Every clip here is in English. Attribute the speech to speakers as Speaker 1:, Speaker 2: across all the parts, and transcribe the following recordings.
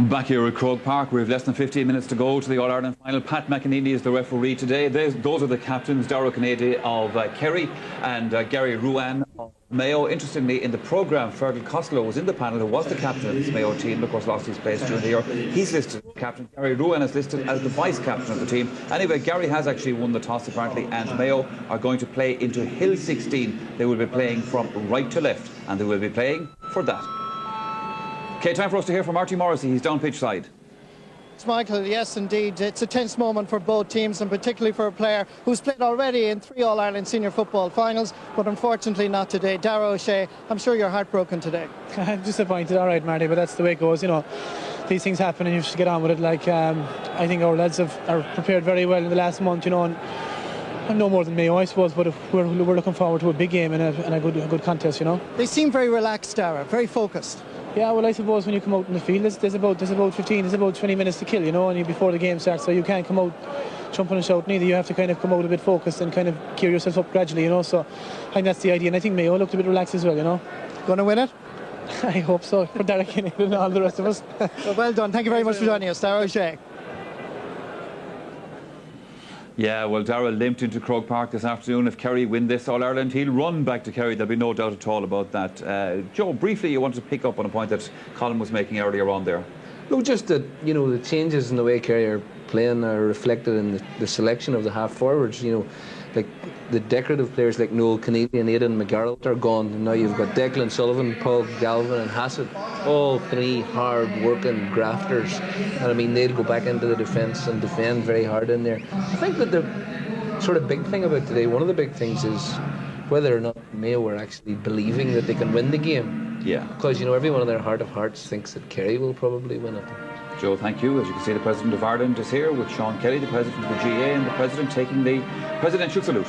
Speaker 1: Back here at Croke Park, we have less than 15 minutes to go to the All-Ireland final. Pat McEnany is the referee today. Those are the captains, Darragh Kennedy of Kerry and Gary Ruane of Mayo. Interestingly, in the programme, Fergal Costello was in the panel, who was the captain of this Mayo team, and of course lost his place during the year. He's listed as captain. Gary Ruane is listed as the vice-captain of the team. Anyway, Gary has actually won the toss apparently, and Mayo are going to play into Hill 16. They will be playing from right to left, and they will be playing for that. Okay, time for us to hear from Archie Morrissey. He's down pitch side.
Speaker 2: Michael, yes indeed, it's a tense moment for both teams, and particularly for a player who's played already in 3 All-Ireland senior football finals, but unfortunately not today. Darragh O'Shea, I'm sure you're heartbroken today.
Speaker 3: I'm disappointed, all right, Marty, but that's the way it goes, you know. These things happen and you should get on with it. Like, I think our lads are prepared very well in the last month, you know, and I'm no more than Mayo, I suppose, but we're looking forward to a big game and a good contest, you know.
Speaker 2: They seem very relaxed, Darragh, very focused.
Speaker 3: Yeah, well, I suppose when you come out in the field, there's about 20 minutes to kill, you know, and before the game starts, so you can't come out jumping and shouting either. You have to kind of come out a bit focused and kind of gear yourself up gradually, you know, so I think that's the idea, and I think Mayo looked a bit relaxed as well, you know.
Speaker 2: Going to win it?
Speaker 3: I hope so, for Darragh Kennedy and all the rest of us.
Speaker 2: Well done, thank you very much for joining us, Darragh O'Shea.
Speaker 1: Yeah, well, Darragh limped into Croke Park this afternoon. If Kerry win this All-Ireland, he'll run back to Kerry. There'll be no doubt at all about that. Joe, briefly, you wanted to pick up on a point that Colin was making earlier on there.
Speaker 4: No, just that, you know, the changes in the way Kerry are playing are reflected in the selection of the half-forwards, you know. Like the decorative players like Noel Keneally and Aidan McGarrett are gone, and now you've got Declan Sullivan, Paul Galvin and Hassett, all 3 hard-working grafters, and I mean they'll go back into the defence and defend very hard in there. I think that the sort of big thing about today, one of the big things is whether or not Mayo are actually believing that they can win the game.
Speaker 1: Yeah.
Speaker 4: Because, you know, everyone in their heart of hearts thinks that Kerry will probably win it.
Speaker 1: Joe, thank you. As you can see, the President of Ireland is here with Sean Kelly, the President of the GA, and the President taking the presidential salute.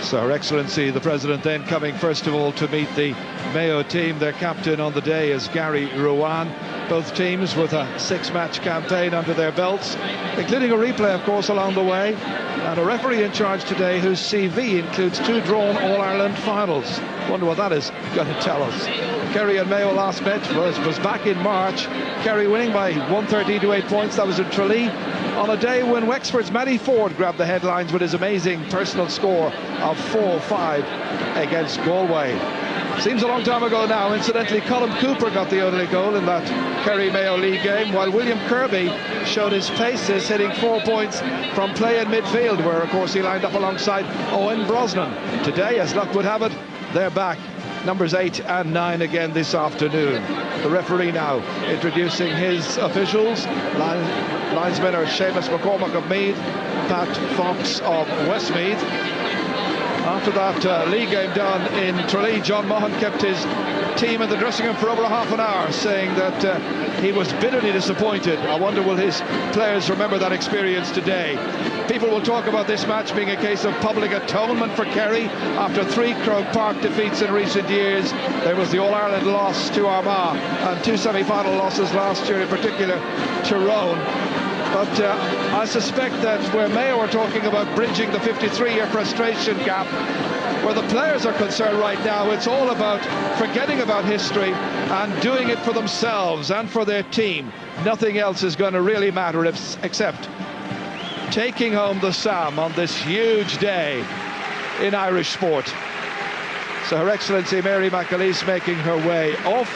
Speaker 5: So Her Excellency the President then coming first of all to meet the Mayo team. Their captain on the day is Gary Ruane. Both teams with a 6-match campaign under their belts, including a replay of course along the way, and a referee in charge today whose CV includes 2 drawn All-Ireland finals. Wonder what that is going to tell us. Kerry and Mayo last met was back in March. Kerry winning by 113 to 8 points. That was in Tralee, on a day when Wexford's Matty Ford grabbed the headlines with his amazing personal score of 4-5 against Galway. Seems a long time ago now. Incidentally, Colin Cooper got the only goal in that Kerry-Mayo League game, while William Kirby showed his paces, hitting 4 points from play in midfield, where of course he lined up alongside Owen Brosnan. Today, as luck would have it, they're back. Numbers 8 and 9 again this afternoon. The referee now introducing his officials. Linesmen are Seamus McCormack of Meath, Pat Fox of Westmeath. After that league game done in Tralee, John Maughan kept his team in the dressing room for over half an hour, saying that he was bitterly disappointed. I wonder will his players remember that experience today. People will talk about this match being a case of public atonement for Kerry after 3 Croke Park defeats in recent years. There was the All-Ireland loss to Armagh and 2 semi-final losses last year, in particular Tyrone. But I suspect that where Mayo are talking about bridging the 53-year frustration gap, where the players are concerned right now, it's all about forgetting about history and doing it for themselves and for their team. Nothing else is going to really matter except taking home the Sam on this huge day in Irish sport. So Her Excellency Mary McAleese making her way off.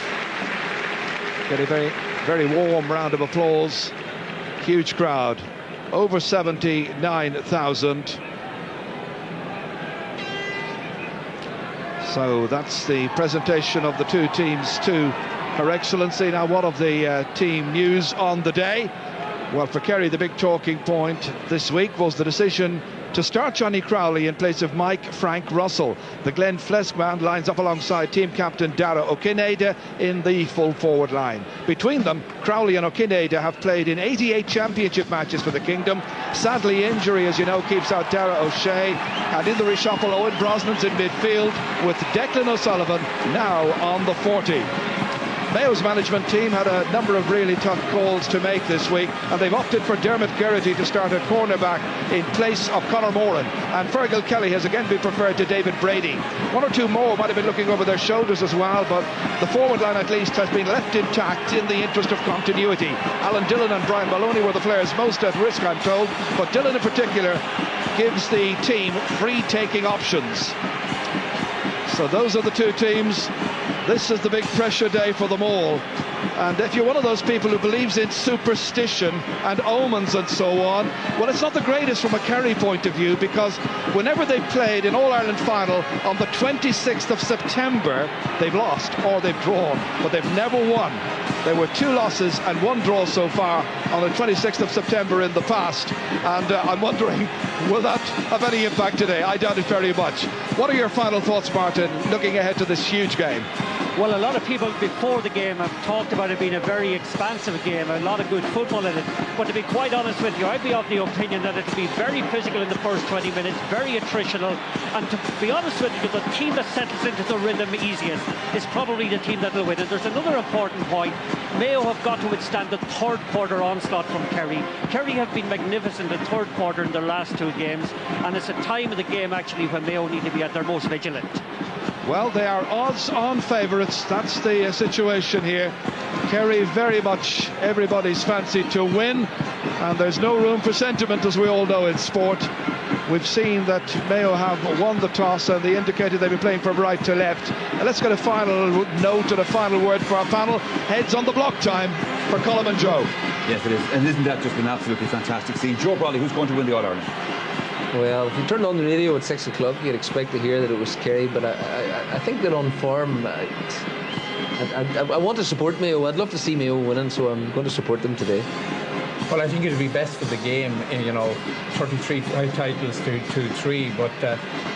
Speaker 5: Get a very, very warm round of applause. Huge crowd, over 79,000. So that's the presentation of the 2 teams to Her Excellency. Now, what of the team news on the day? Well, for Kerry, the big talking point this week was the decision to start Johnny Crowley in place of Mike Frank Russell. The Glenn Fleskman lines up alongside team captain Dara Okinade in the full forward line. Between them, Crowley and Okinade have played in 88 championship matches for the Kingdom. Sadly, injury, as you know, keeps out Dara O'Shea, and in the reshuffle, Owen Brosnan's in midfield with Declan O'Sullivan now on the 40. Mayo's management team had a number of really tough calls to make this week, and they've opted for Dermot Geraghty to start at cornerback in place of Conor Moran, and Fergal Kelly has again been preferred to David Brady. One or two more might have been looking over their shoulders as well, but the forward line at least has been left intact in the interest of continuity. Alan Dillon and Brian Maloney were the players most at risk, I'm told, but Dillon in particular gives the team free taking options. So those are the two teams. This is the big pressure day for them all. And if you're one of those people who believes in superstition and omens and so on, well, it's not the greatest from a Kerry point of view, because whenever they've played in All-Ireland final on the 26th of September, they've lost or they've drawn, but they've never won. There were 2 losses and 1 draw so far on the 26th of September in the past, and I'm wondering, will that have any impact today? I doubt it very much. What are your final thoughts, Martin, looking ahead to this huge game?
Speaker 6: Well, a lot of people before the game have talked about it being a very expansive game, a lot of good football in it. But to be quite honest with you, I'd be of the opinion that it'll be very physical in the first 20 minutes, very attritional. And to be honest with you, the team that settles into the rhythm easiest is probably the team that will win. And there's another important point. Mayo have got to withstand the third quarter onslaught from Kerry. Kerry have been magnificent in the third quarter in their last 2 games. And it's a time of the game, actually, when Mayo need to be at their most vigilant.
Speaker 5: Well, they are odds-on favourites. That's the situation here. Kerry very much everybody's fancy to win, and there's no room for sentiment, as we all know in sport. We've seen that Mayo have won the toss, and they indicated they've been playing from right to left. And let's get a final note and a final word for our panel. Heads on the block time for Colm and Joe.
Speaker 1: Yes, it is. And isn't that just an absolutely fantastic scene? Joe Brawley, who's going to win the All-Ireland?
Speaker 4: Well, if you turned on the radio at 6 o'clock, you'd expect to hear that it was Kerry, but I think that on form, I want to support Mayo. I'd love to see Mayo winning, so I'm going to support them today.
Speaker 7: Well, I think it would be best for the game, 33 titles to 3, but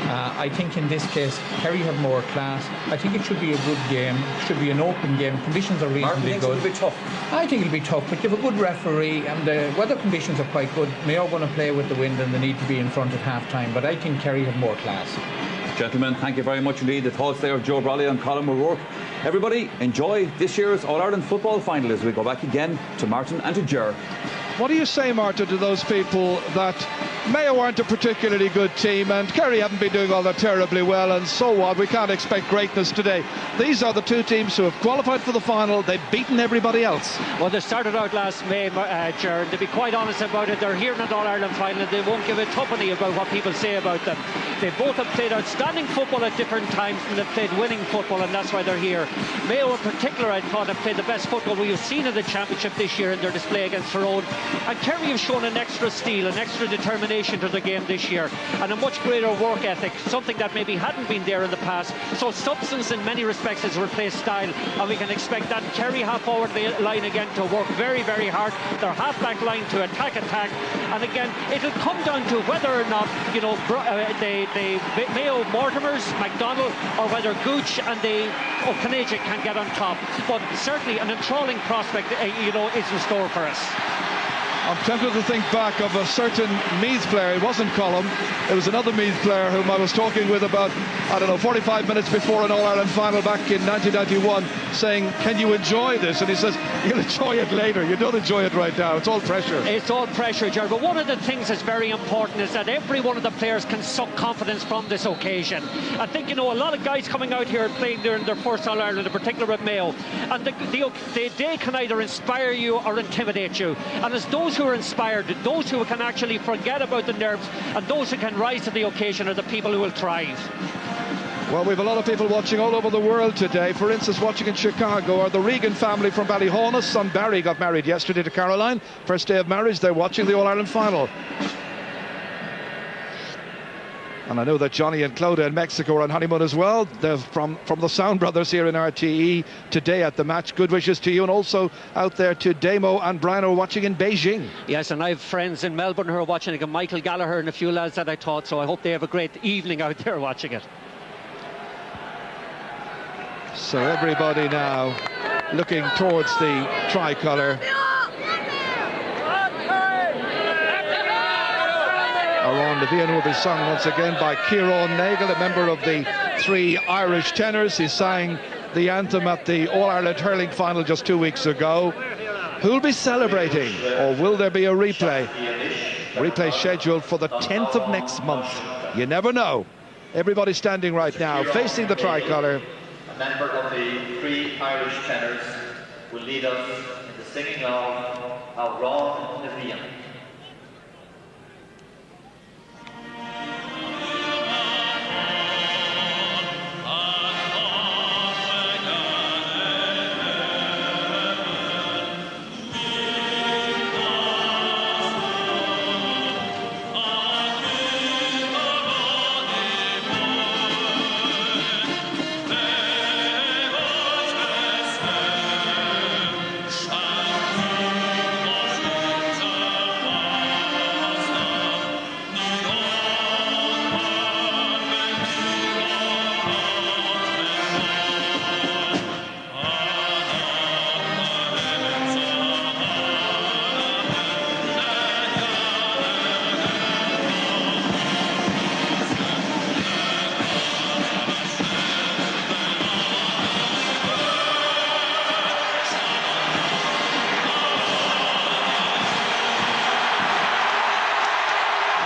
Speaker 7: I think in this case, Kerry have more class. I think it should be a good game. It should be an open game. Conditions are reasonably good.
Speaker 1: It'll be tough.
Speaker 7: I think it'll be tough, but you have a good referee, and the weather conditions are quite good. Mayo are going to play with the wind, and they need to be in front at half-time, but I think Kerry have more class.
Speaker 1: Gentlemen, thank you very much indeed. The thoughts there of Joe Brawley and Colm O'Rourke. Everybody, enjoy this year's All-Ireland football final as we go back again to Martin and to Ger.
Speaker 5: What do you say, Martin, to those people that Mayo aren't a particularly good team and Kerry haven't been doing all that terribly well, and so what? We can't expect greatness today. These are the 2 teams who have qualified for the final. They've beaten everybody else.
Speaker 6: Well, they started out last May, Jared. To be quite honest about it, they're here in an All-Ireland final, and they won't give a tuppeny about what people say about them. They both have played outstanding football at different times, and they've played winning football, and that's why they're here. Mayo in particular, I thought, have played the best football we've seen in the championship this year in their display against Tyrone. And Kerry have shown an extra steel, an extra determination to the game this year, and a much greater work ethic, something that maybe hadn't been there in the past. So substance in many respects has replaced style, and we can expect that Kerry half-forward line again to work very, very hard, their half-back line to attack, and again, it'll come down to whether or not, the Mayo Mortimers, McDonald, or whether Gooch and the O'Canadian can get on top. But certainly an enthralling prospect, is in store for us.
Speaker 5: I'm tempted to think back of a certain Meath player. It wasn't Colm, it was another Meath player whom I was talking with about, 45 minutes before an All-Ireland final back in 1991, saying, can you enjoy this? And he says, you'll enjoy it later. You don't enjoy it right now. It's all pressure.
Speaker 6: It's all pressure, Gerard. But one of the things that's very important is that every one of the players can suck confidence from this occasion. I think, a lot of guys coming out here playing during their first All-Ireland, in particular at Mayo, and the day can either inspire you or intimidate you. And it's those who are inspired, those who can actually forget about the nerves, and those who can rise to the occasion are the people who will thrive.
Speaker 5: Well, we have a lot of people watching all over the world today. For instance, watching in Chicago are the Regan family from Ballyhonus. Son Barry got married yesterday to Caroline. First day of marriage, they're watching the All-Ireland final. And I know that Johnny and Clodagh in Mexico are on honeymoon as well. They're from the Sound Brothers here in RTE today at the match. Good wishes to you, and also out there to Damo and Brian who are watching in Beijing.
Speaker 6: Yes, and I have friends in Melbourne who are watching it, and Michael Gallagher and a few lads that I taught, so I hope they have a great evening out there watching it.
Speaker 5: So everybody now looking towards the tricolour. Around the Vian will be sung once again by Kieran Nagle, a member of the 3 Irish tenors. He sang the anthem at the All-Ireland hurling final just 2 weeks ago. Who'll be celebrating, or will there be a replay? Replay scheduled for the 10th of next month. You never know. Everybody standing right now, facing the tricolour.
Speaker 8: A member of the 3 Irish tenors will lead us in the singing of Ron the Vian.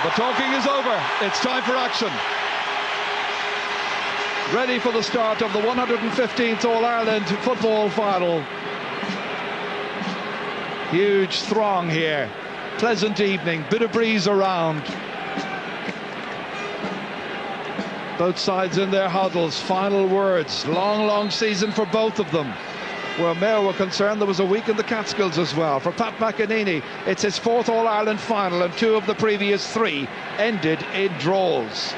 Speaker 5: The talking is over. It's time for action. Ready for the start of the 115th All-Ireland football final. Huge throng here. Pleasant evening, bit of breeze around. Both sides in their huddles. Final words. Long, long season for both of them. Where Mayo were concerned, there was a week in the Catskills as well. For Pat McEnany, it's his 4th All-Ireland final, and 2 of the previous 3 ended in draws.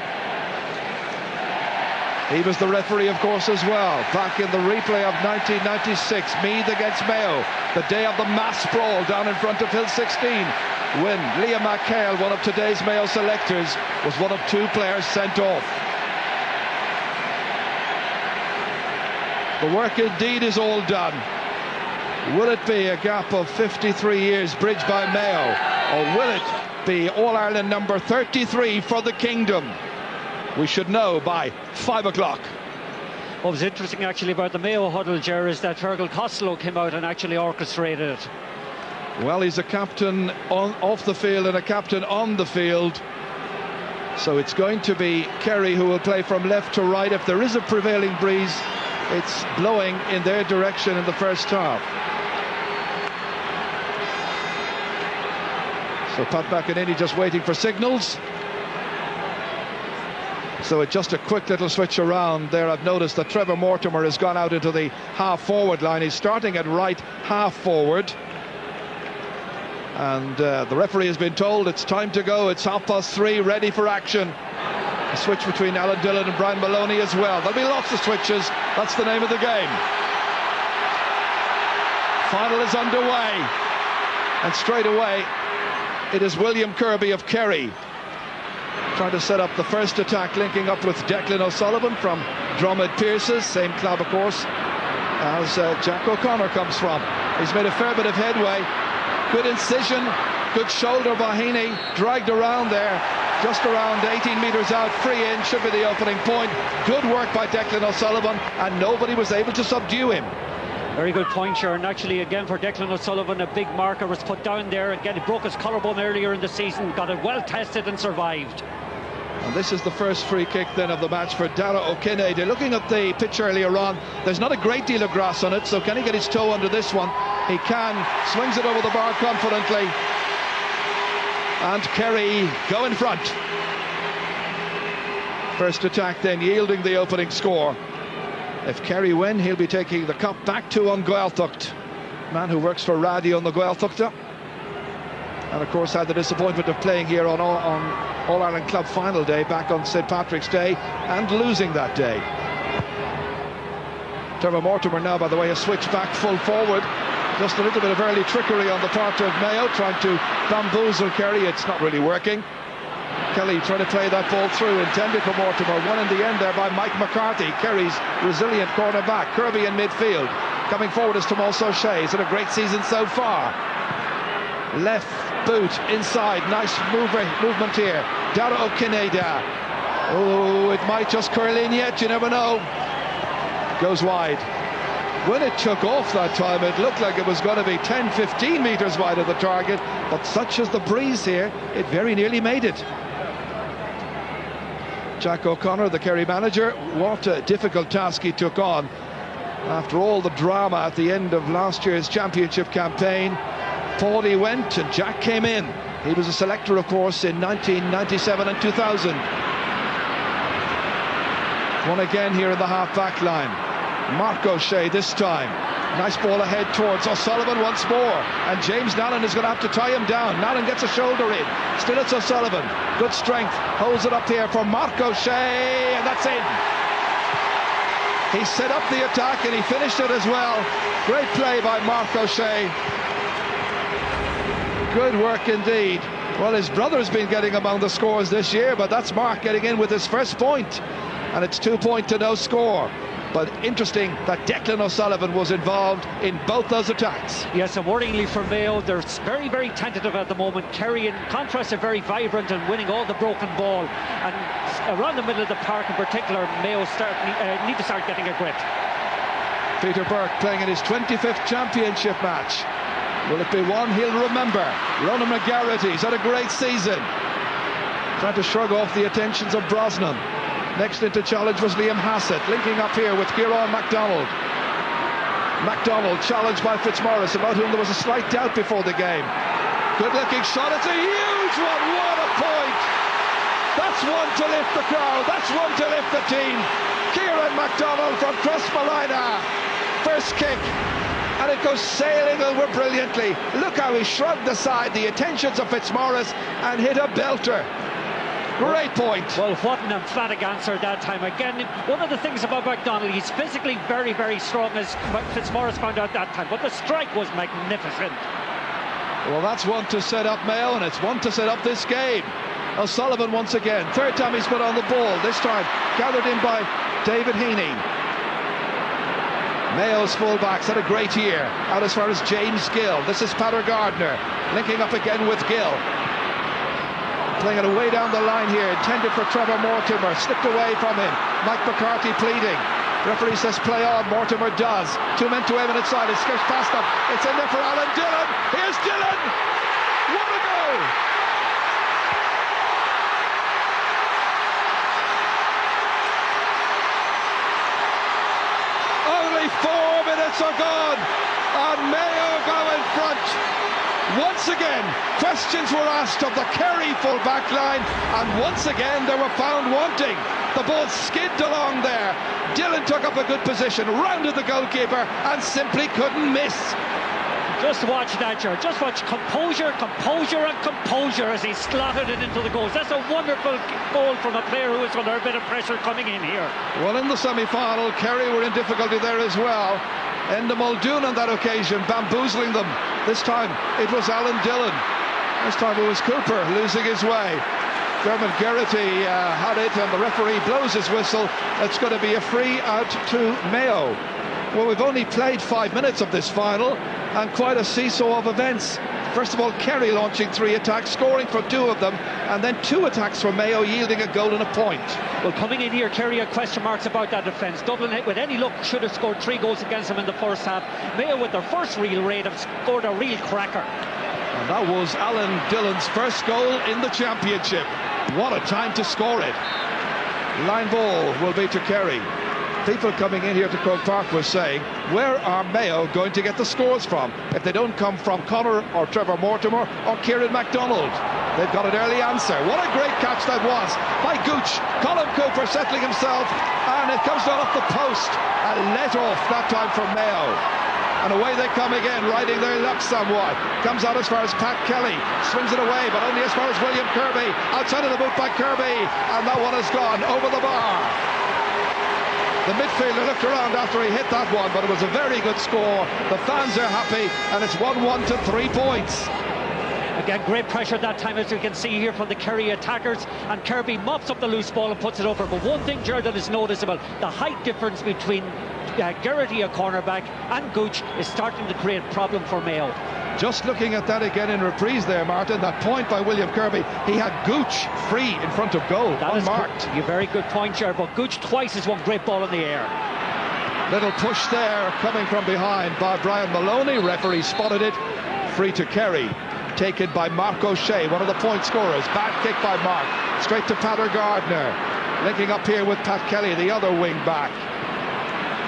Speaker 5: He was the referee, of course, as well. Back in the replay of 1996, Meath against Mayo, the day of the mass brawl down in front of Hill 16, when Liam McHale, one of today's Mayo selectors, was one of 2 players sent off. The work indeed is all done. Will it be a gap of 53 years bridged by Mayo, or will it be All-Ireland number 33 for the Kingdom? We should know by 5 o'clock.
Speaker 6: What was interesting actually about the Mayo huddle, Ger, is that Fergal Costello came out and actually orchestrated it.
Speaker 5: Well, he's a captain off the field and a captain on the field. So it's going to be Kerry who will play from left to right. If there is a prevailing breeze, it's blowing in their direction in the first half. So Pat McEnany just waiting for signals. So it's just a quick little switch around there. I've noticed that Trevor Mortimer has gone out into the half-forward line. He's starting at right half-forward. And the referee has been told it's time to go. It's 3:30, ready for action. A switch between Alan Dillon and Brian Maloney as well. There'll be lots of switches. That's the name of the game. Final is underway. And straight away, it is William Kirby of Kerry trying to set up the first attack, linking up with Declan O'Sullivan from Drummond Pierces, same club, of course, as Jack O'Connor comes from. He's made a fair bit of headway. Good incision, good shoulder by Heaney, dragged around there. Just around 18 metres out, free in, should be the opening point. Good work by Declan O'Sullivan, and nobody was able to subdue him.
Speaker 6: Very good point, Sharon. And actually, again, for Declan O'Sullivan, a big marker was put down there. Again, he broke his collarbone earlier in the season, got it well tested and survived.
Speaker 5: And this is the first free kick then of the match for Dara O'Kinney. Looking at the pitch earlier on, there's not a great deal of grass on it, so can he get his toe under this one? He can, swings it over the bar confidently. And Kerry go in front. First attack then yielding the opening score. If Kerry win, he'll be taking the cup back to An Gaeltacht, man who works for Radio on the Gaeltachta. And of course had the disappointment of playing here on All-Ireland Club final day back on St Patrick's Day and losing that day. Trevor Mortimer now, by the way, has switched back full forward. Just a little bit of early trickery on the part of Mayo, trying to bamboozle Kerry. It's not really working. Kelly trying to play that ball through, intended for Mortimer. Won in the end there by Mike McCarthy, Kerry's resilient corner back. Kirby in midfield. Coming forward is Tomas O'Shea. He's had a great season so far. Left boot inside. Nice movement here. Dara O'Kineda. Oh, it might just curl in yet. You never know. Goes wide. When it took off that time, it looked like it was going to be 10-15 metres wide of the target, but such is the breeze here, it very nearly made it. Jack O'Connor, the Kerry manager, what a difficult task he took on. After all the drama at the end of last year's championship campaign, Paulie went and Jack came in. He was a selector, of course, in 1997 and 2000. One again here in the half-back line. Mark O'Shea this time. Nice ball ahead towards O'Sullivan once more. And James Nallen is going to have to tie him down. Nallen gets a shoulder in. Still it's O'Sullivan. Good strength. Holds it up here for Mark O'Shea. And that's in. He set up the attack and he finished it as well. Great play by Mark O'Shea. Good work indeed. Well, his brother's been getting among the scores this year, but that's Mark getting in with his first point. And it's 2 point to no score. But interesting that Declan O'Sullivan was involved in both those attacks.
Speaker 6: Yes, and worryingly for Mayo, they're very, very tentative at the moment. Kerry, in contrast, are very vibrant and winning all the broken ball. And around the middle of the park in particular, Mayo need to start getting a grip.
Speaker 5: Peter Burke playing in his 25th championship match. Will it be one he'll remember? Ronan McGarrity, he's had a great season. Trying to shrug off the attentions of Brosnan. Next into challenge was Liam Hassett, linking up here with Kieran MacDonald. MacDonald challenged by Fitzmaurice, about whom there was a slight doubt before the game. Good looking shot, it's a huge one, what a point! That's one to lift the crowd, that's one to lift the team. Kieran MacDonald from Crossmalina, first kick, and it goes sailing over brilliantly. Look how he shrugged aside the attentions of Fitzmaurice and hit a belter. Great point.
Speaker 6: Well, what an emphatic answer that time. Again, one of the things about MacDonald, he's physically very, very strong, as Fitzmaurice found out that time, but the strike was magnificent.
Speaker 5: Well, that's one to set up Mayo, and it's one to set up this game. O'Sullivan once again, third time he's put on the ball, this time gathered in by David Heaney. Mayo's fullbacks had a great year, out as far as James Gill. This is Patter Gardner, linking up again with Gill. Playing it away down the line here, intended for Trevor Mortimer, slipped away from him. Mike McCarthy pleading. Referee says play on, Mortimer does. 2 men to him and inside, it's sketched past them. It's in there for Alan Dillon. Here's Dillon! What a goal! Only 4 minutes are gone, and Mayo go in front. Once again, questions were asked of the Kerry full-back line, and once again they were found wanting. The ball skidded along there. Dillon took up a good position, rounded the goalkeeper, and simply couldn't miss.
Speaker 6: Just watch that, Ger. Just watch composure, composure, and composure as he slotted it into the goals. That's a wonderful goal from a player who is under a bit of pressure coming in here.
Speaker 5: Well, in the semi-final, Kerry were in difficulty there as well. Enda Muldoon on that occasion, bamboozling them. This time it was Alan Dillon. This time it was Cooper losing his way. Dermot Geraghty had it, and the referee blows his whistle. It's going to be a free out to Mayo. Well, we've only played 5 minutes of this final, and quite a seesaw of events. First of all, Kerry launching 3 attacks, scoring for 2 of them, and then 2 attacks for Mayo, yielding a goal and a point.
Speaker 6: Well, coming in here, Kerry had question marks about that defence. Dublin, with any luck, should have scored 3 goals against them in the first half. Mayo, with their first real raid, have scored a real cracker.
Speaker 5: And that was Alan Dillon's first goal in the championship. What a time to score it. Line ball will be to Kerry. People coming in here to Croke Park were saying, where are Mayo going to get the scores from if they don't come from Conor or Trevor Mortimer or Kieran MacDonald? They've got an early answer. What a great catch that was by Gooch. Colin Cooper settling himself, and it comes down off the post. A let off that time from Mayo. And away they come again, riding their luck somewhat. Comes out as far as Pat Kelly, swings it away, but only as far as William Kirby. Outside of the boot by Kirby, and that one has gone over the bar. The midfielder looked around after he hit that one, but it was a very good score. The fans are happy, and it's 1-1 to 3 points.
Speaker 6: Again, great pressure that time, as you can see here from the Kerry attackers, and Kirby mops up the loose ball and puts it over. But one thing, Gerard, that is noticeable, the height difference between Geraghty, a cornerback, and Gooch is starting to create a problem for Mayo.
Speaker 5: Just looking at that again in reprise there, Martin, that point by William Kirby, he had Gooch free in front of goal, unmarked.
Speaker 6: A very good point, Gerard, but Gooch twice has one great ball in the air.
Speaker 5: Little push there coming from behind by Brian Maloney. Referee spotted it. Free to Kerry. Taken by Mark O'Shea, one of the point scorers. Bad kick by Mark. Straight to Patter Gardner. Linking up here with Pat Kelly, the other wing back.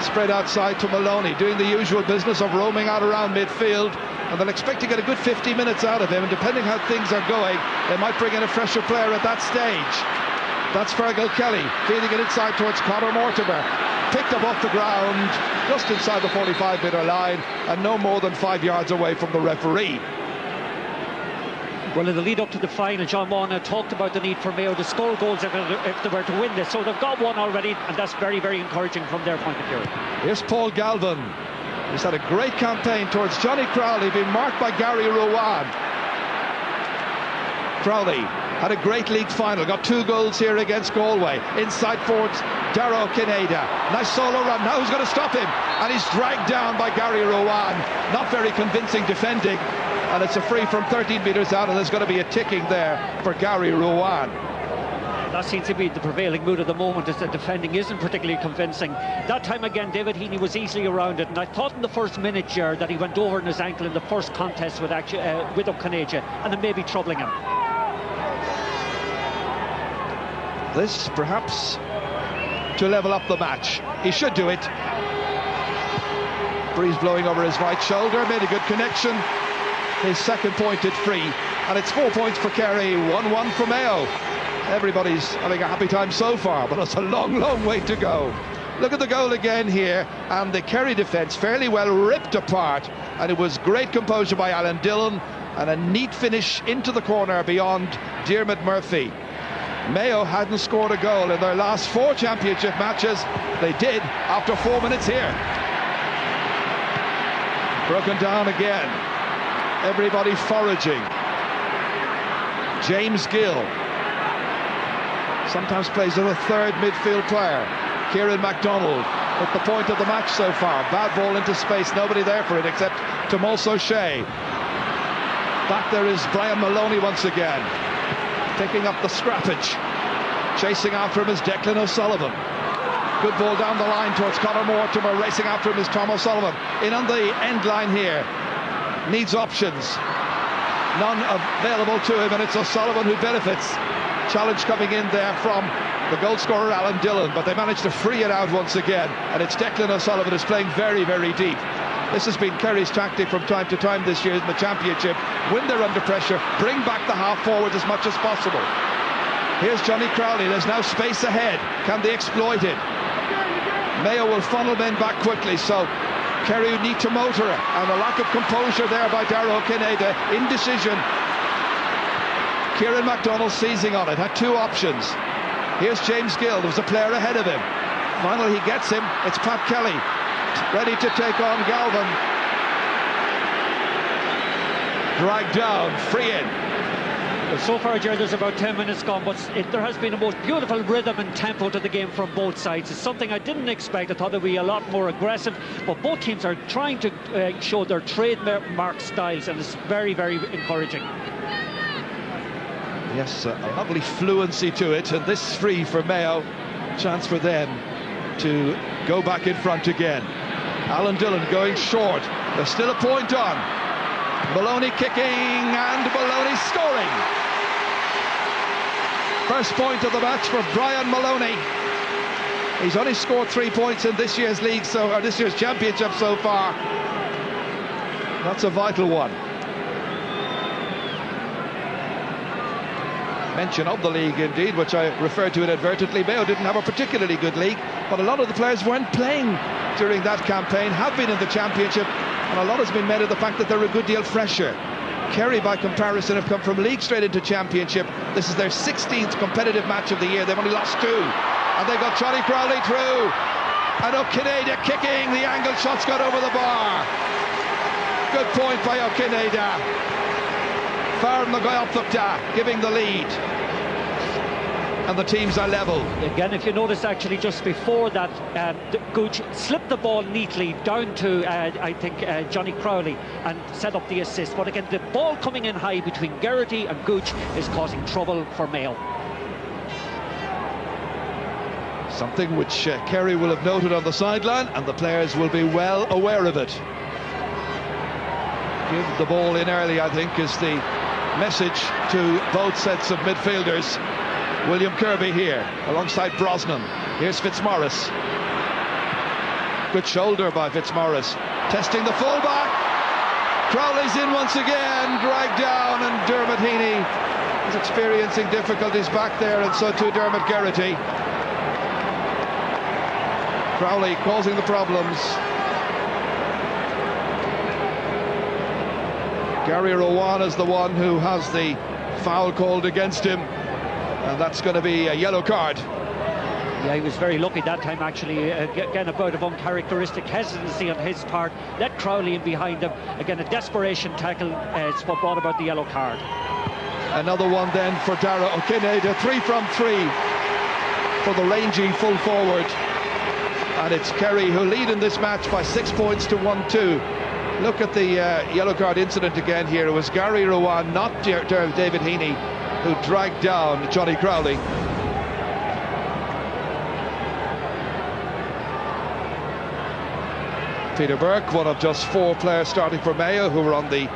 Speaker 5: Spread outside to Maloney, doing the usual business of roaming out around midfield. And they'll expect to get a good 50 minutes out of him. And depending how things are going, they might bring in a fresher player at that stage. That's Fergal Kelly, feeding it inside towards Conor Mortimer. Picked up off the ground, just inside the 45-metre line, and no more than 5 yards away from the referee.
Speaker 6: Well, in the lead up to the final, John Mohan talked about the need for Mayo to score goals if they were to win this. So they've got one already, and that's very, very encouraging from their point of view.
Speaker 5: Here's Paul Galvin. He's had a great campaign towards Johnny Crowley, being marked by Gary Rowan. Crowley had a great league final, got 2 goals here against Galway. Inside forwards, Darragh Kineda. Nice solo run, now who's going to stop him? And he's dragged down by Gary Rowan. Not very convincing defending. And it's a free from 13 metres out, and there's going to be a ticking there for Gary Rowan.
Speaker 6: That seems to be the prevailing mood at the moment, is that defending isn't particularly convincing. That time again, David Heaney was easily around it, and I thought in the first minute, Gerard, that he went over in his ankle in the first contest with O'Caneja, and it may be troubling him.
Speaker 5: This perhaps to level up the match. He should do it. Breeze blowing over his right shoulder, made a good connection. His second pointed free, and it's 4 points for Kerry, 1-1 for Mayo. Everybody's having a happy time so far, but it's a long, long way to go. Look at the goal again here, and the Kerry defence fairly well ripped apart, and it was great composure by Alan Dillon, and a neat finish into the corner beyond Diarmuid Murphy. Mayo hadn't scored a goal in their last 4 championship matches. They did after 4 minutes here. Broken down again. Everybody foraging. James Gill sometimes plays as a third midfield player. Kieran MacDonald at the point of the match so far. Bad ball into space, nobody there for it except Tomas O'Shea. Back there is Brian Maloney once again, picking up the scrappage. Chasing after him is Declan O'Sullivan. Good ball down the line towards Conor Mortimer. Racing after him is Tom O'Sullivan. In on the end line here. Needs options. None available to him, and it's O'Sullivan who benefits. Challenge coming in there from the goal scorer Alan Dillon, but they managed to free it out once again, and it's Declan O'Sullivan who's playing very, very deep. This has been Kerry's tactic from time to time this year in the championship. When they're under pressure, bring back the half forwards as much as possible. Here's Johnny Crowley. There's now space ahead. Can they exploit it? Mayo will funnel men back quickly, so Kerry need to motor it, and a lack of composure there by Darragh Kineda. Indecision. Kieran MacDonald seizing on it, had 2 options. Here's James Gill, there was a player ahead of him. Finally he gets him, it's Pat Kelly, ready to take on Galvin. Dragged down, free in.
Speaker 6: Well, so far, Gerard, there's about 10 minutes gone, but there has been a most beautiful rhythm and tempo to the game from both sides. It's something I didn't expect. I thought they'd be a lot more aggressive, but both teams are trying to show their trademark styles, and it's very, very encouraging.
Speaker 5: Yes, a lovely fluency to it, and this free for Mayo. Chance for them to go back in front again. Alan Dillon going short. There's still a point on. Maloney kicking, and Maloney scoring. First point of the match for Brian Maloney. He's only scored 3 points in this year's league, or this year's championship so far. That's a vital one. Mention of the league indeed, which I referred to inadvertently. Mayo didn't have a particularly good league, but a lot of the players weren't playing during that campaign, have been in the Championship, and a lot has been made of the fact that they're a good deal fresher. Kerry, by comparison, have come from league straight into Championship. This is their 16th competitive match of the year. They've only lost 2, and they've got Johnny Crowley through, and O'Kineda kicking. The angle shot's got over the bar. Good point by O'Kineda. Farm the guy up giving the lead. And the teams are level.
Speaker 6: Again, if you notice, actually, just before that, Gooch slipped the ball neatly down to, I think, Johnny Crowley and set up the assist. But again, the ball coming in high between Geraghty and Gooch is causing trouble for Mayo.
Speaker 5: Something which Kerry will have noted on the sideline, and the players will be well aware of it. Give the ball in early, I think, is the message to both sets of midfielders. William Kirby here, alongside Brosnan. Here's Fitzmaurice. Good shoulder by Fitzmaurice. Testing the fullback. Crowley's in once again, dragged down, and Dermot Heaney is experiencing difficulties back there, and so too Dermot Geraghty. Crowley causing the problems. Gary Rowan is the one who has the foul called against him, and that's going to be a yellow card.
Speaker 6: Yeah, he was very lucky that time, actually. Again, a bout of uncharacteristic hesitancy on his part. Let Crowley in behind him. Again, a desperation tackle is what brought about the yellow card.
Speaker 5: Another one then for Dara O'Kineda. 3 from 3 for the rangy full forward. And it's Kerry who lead in this match by 6 points to 1-2. Look at the yellow card incident again here. It was Gary Rowan, not David Heaney, who dragged down Johnny Crowley. Peter Burke, one of just 4 players starting for Mayo who were on the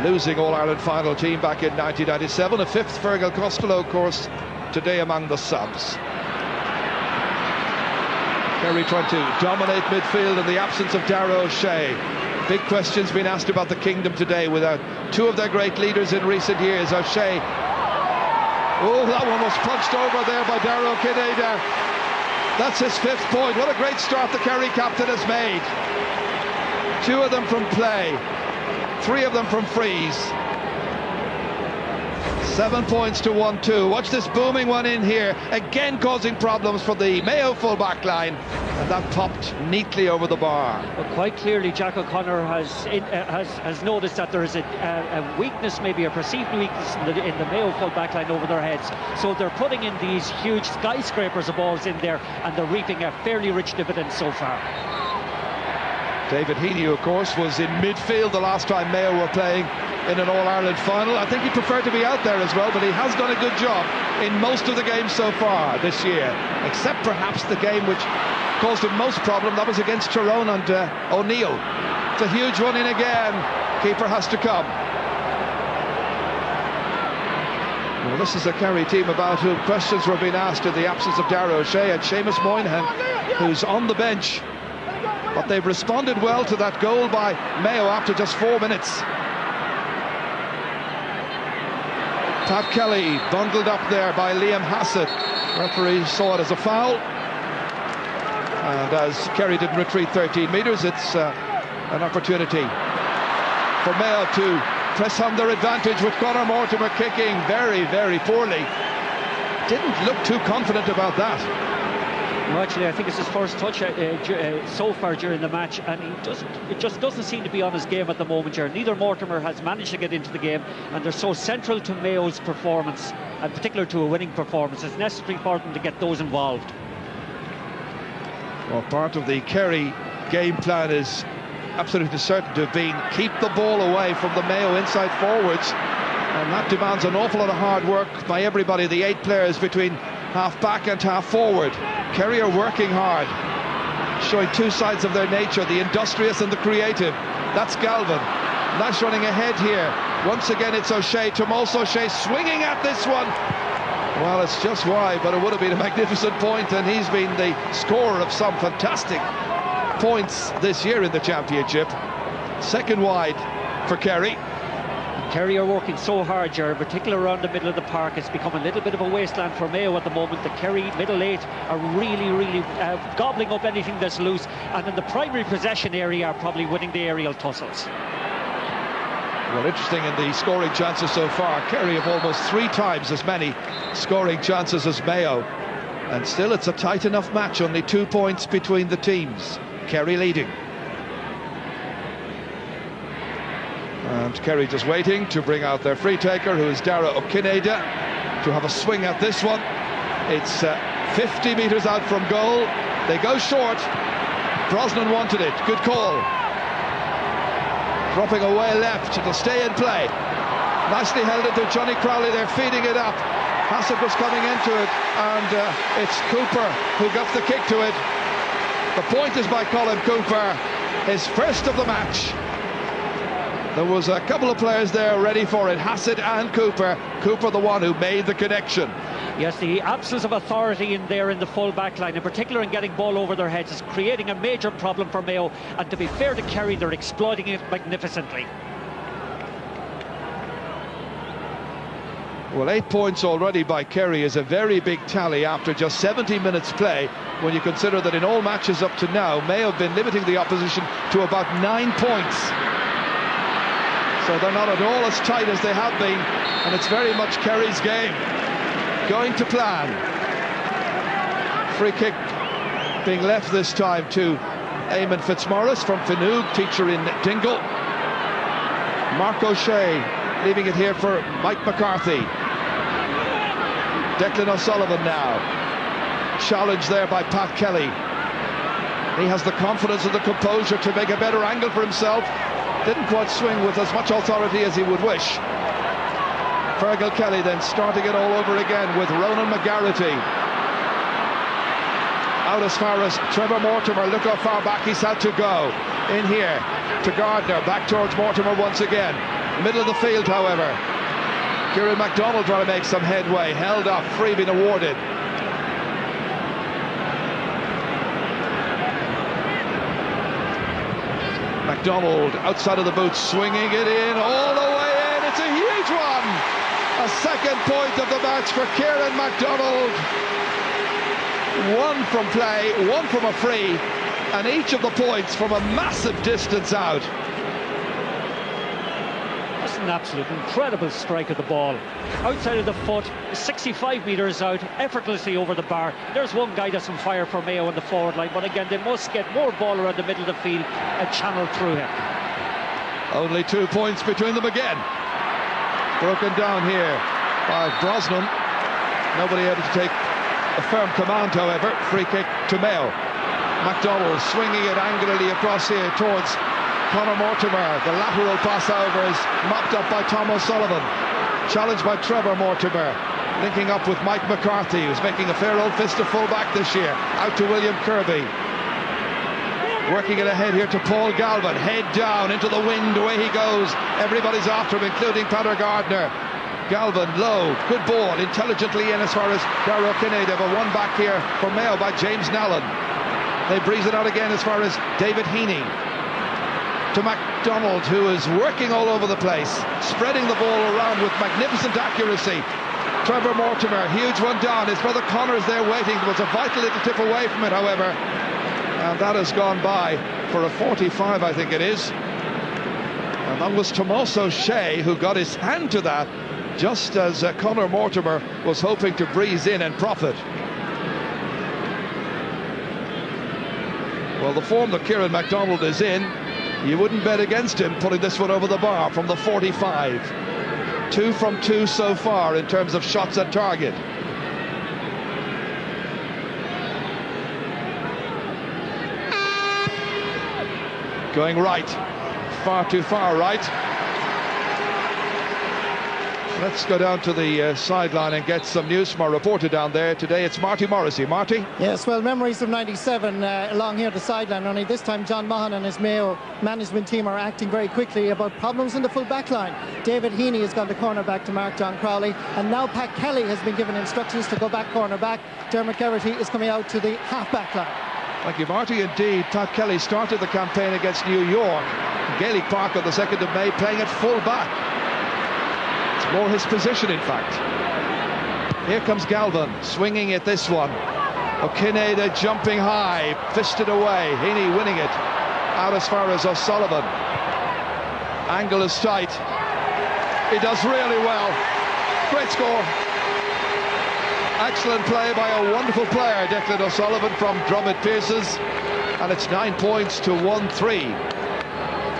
Speaker 5: losing All-Ireland final team back in 1997. A 5th, Fergal Costello, of course, today among the subs. Kerry trying to dominate midfield in the absence of Dara O'Shea. Big questions being asked about the Kingdom today without 2 of their great leaders in recent years. O'Shea. Oh, that one was punched over there by Dara O'Kineda. That's his 5th point. What a great start the Kerry captain has made. 2 of them from play, 3 of them from frees. 7 points to 1-2. Watch this booming one in here, again causing problems for the Mayo full-back line, and that popped neatly over the bar.
Speaker 6: Well, quite clearly, Jack O'Connor has noticed that there is a weakness, maybe a perceived weakness in the Mayo full-back line over their heads. So they're putting in these huge skyscrapers of balls in there, and they're reaping a fairly rich dividend so far.
Speaker 5: David Heaney, of course, was in midfield the last time Mayo were playing in an All-Ireland final. I think he preferred to be out there as well, but he has done a good job in most of the games so far this year, except perhaps the game which caused him most problem. That was against Tyrone and O'Neill. It's a huge one in again. Keeper has to come. Well, this is a Kerry team about whom questions were being asked in the absence of Dara O'Shea and Seamus Moynihan, who's on the bench. But they've responded well to that goal by Mayo after just 4 minutes. Pat Kelly bundled up there by Liam Hassett. Referee saw it as a foul. And as Kerry didn't retreat 13 metres, it's an opportunity for Mayo to press on their advantage with Conor Mortimer kicking very, very poorly. Didn't look too confident about that.
Speaker 6: No, actually, I think it's his first touch so far during the match, and it just doesn't seem to be on his game at the moment here. Neither Mortimer has managed to get into the game, and they're so central to Mayo's performance, and particularly to a winning performance. It's necessary for them to get those involved.
Speaker 5: Well, part of the Kerry game plan is absolutely certain to have been keep the ball away from the Mayo inside forwards, and that demands an awful lot of hard work by everybody, the 8 players between half back and half forward. Kerry are working hard, showing 2 sides of their nature, the industrious and the creative. That's Galvin. Nash running ahead here. Once again, it's O'Shea. Tomas O'Shea swinging at this one. Well, it's just wide, but it would have been a magnificent point, and he's been the scorer of some fantastic points this year in the Championship. Second wide for Kerry.
Speaker 6: Kerry are working so hard, Gerard, particularly around the middle of the park. It's become a little bit of a wasteland for Mayo at the moment. The Kerry middle eight are really gobbling up anything that's loose, and in the primary possession area are probably winning the aerial tussles.
Speaker 5: Well, interesting in the scoring chances so far. Kerry have almost 3 times as many scoring chances as Mayo. And still it's a tight enough match, only 2 points between the teams. Kerry leading. And Kerry just waiting to bring out their free taker, who is Dara Okineda, to have a swing at this one. It's 50 metres out from goal. They go short. Brosnan wanted it. Good call. Dropping away left. It'll stay in play. Nicely held into Johnny Crowley. They're feeding it up. Hassett was coming into it, and it's Cooper who got the kick to it. The point is by Colin Cooper, his first of the match. There was a couple of players there ready for it, Hassett and Cooper. Cooper the one who made the connection.
Speaker 6: Yes, the absence of authority in there in the full back line, in particular in getting ball over their heads, is creating a major problem for Mayo, and to be fair to Kerry, they're exploiting it magnificently.
Speaker 5: Well, 8 points already by Kerry is a very big tally after just 70 minutes play, when you consider that in all matches up to now, Mayo have been limiting the opposition to about 9 points. So they're not at all as tight as they have been, and it's very much Kerry's game. Going to plan. Free kick being left this time to Eamon Fitzmaurice from Finuge, teacher in Dingle. Mark O'Shea leaving it here for Mike McCarthy. Declan O'Sullivan now. Challenged there by Pat Kelly. He has the confidence and the composure to make a better angle for himself. Didn't quite swing with as much authority as he would wish. Fergal Kelly then starting it all over again with Ronan McGarity. Out as far as Trevor Mortimer. Look how far back he's had to go. In here to Gardner. Back towards Mortimer once again. Middle of the field, however. Kieran MacDonald trying to make some headway. Held up. Free being awarded. MacDonald outside of the boot, swinging it in all the way in. It's a huge one. A second point of the match for Kieran MacDonald. One from play, one from a free, and each of the points from a massive distance out.
Speaker 6: That's an absolute incredible strike of the ball. Outside of the foot, 65 metres out, effortlessly over the bar. There's one guy that's on fire for Mayo on the forward line, but again, they must get more ball around the middle of the field and channel through him.
Speaker 5: Only 2 points between them again. Broken down here by Brosnan. Nobody able to take a firm command, however. Free kick to Mayo. MacDonald swinging it angularly across here towards Conor Mortimer. The lateral pass over is mopped up by Tom O'Sullivan. Challenged by Trevor Mortimer. Linking up with Mike McCarthy, who's making a fair old fist of full-back this year. Out to William Kirby. Working it ahead here to Paul Galvin. Head down into the wind, away he goes. Everybody's after him, including Peter Gardner. Galvin low, good ball, intelligently in as far as Dara Okineda, but one back here for Mayo by James Nallen. They breeze it out again as far as David Heaney. To MacDonald, who is working all over the place, spreading the ball around with magnificent accuracy. Trevor Mortimer, huge one down. His brother Connor's there waiting. There was a vital little tip away from it, however. And that has gone by for a 45, I think it is. And that was Tomas O'Shea who got his hand to that, just as Conor Mortimer was hoping to breeze in and profit. Well, the form that Kieran MacDonald is in, you wouldn't bet against him putting this one over the bar from the 45. 2 from 2 so far in terms of shots at target. Going right, far too far right. Let's go down to the sideline and get some news from our reporter down there. Today it's Marty Morrissey. Marty?
Speaker 2: Yes, well, memories of 97 along here at the sideline. Only this time John Mahan and his Mayo management team are acting very quickly about problems in the full back line. David Heaney has gone to cornerback to mark John Crowley, and now Pat Kelly has been given instructions to go back cornerback. Dermot Geraghty is coming out to the half-back line.
Speaker 5: Thank you, Marty. Indeed, Pat Kelly started the campaign against New York, Gaelic Park on the 2nd of May, playing at full back. more his position, in fact. Here comes Galvin, swinging at this one. O'Kineda jumping high, fisted away. Heaney winning it out as far as O'Sullivan. Angle is tight. He does really well. Great score. Excellent play by a wonderful player, Declan O'Sullivan from Drummond Pierces. And it's 9 points to 1-3.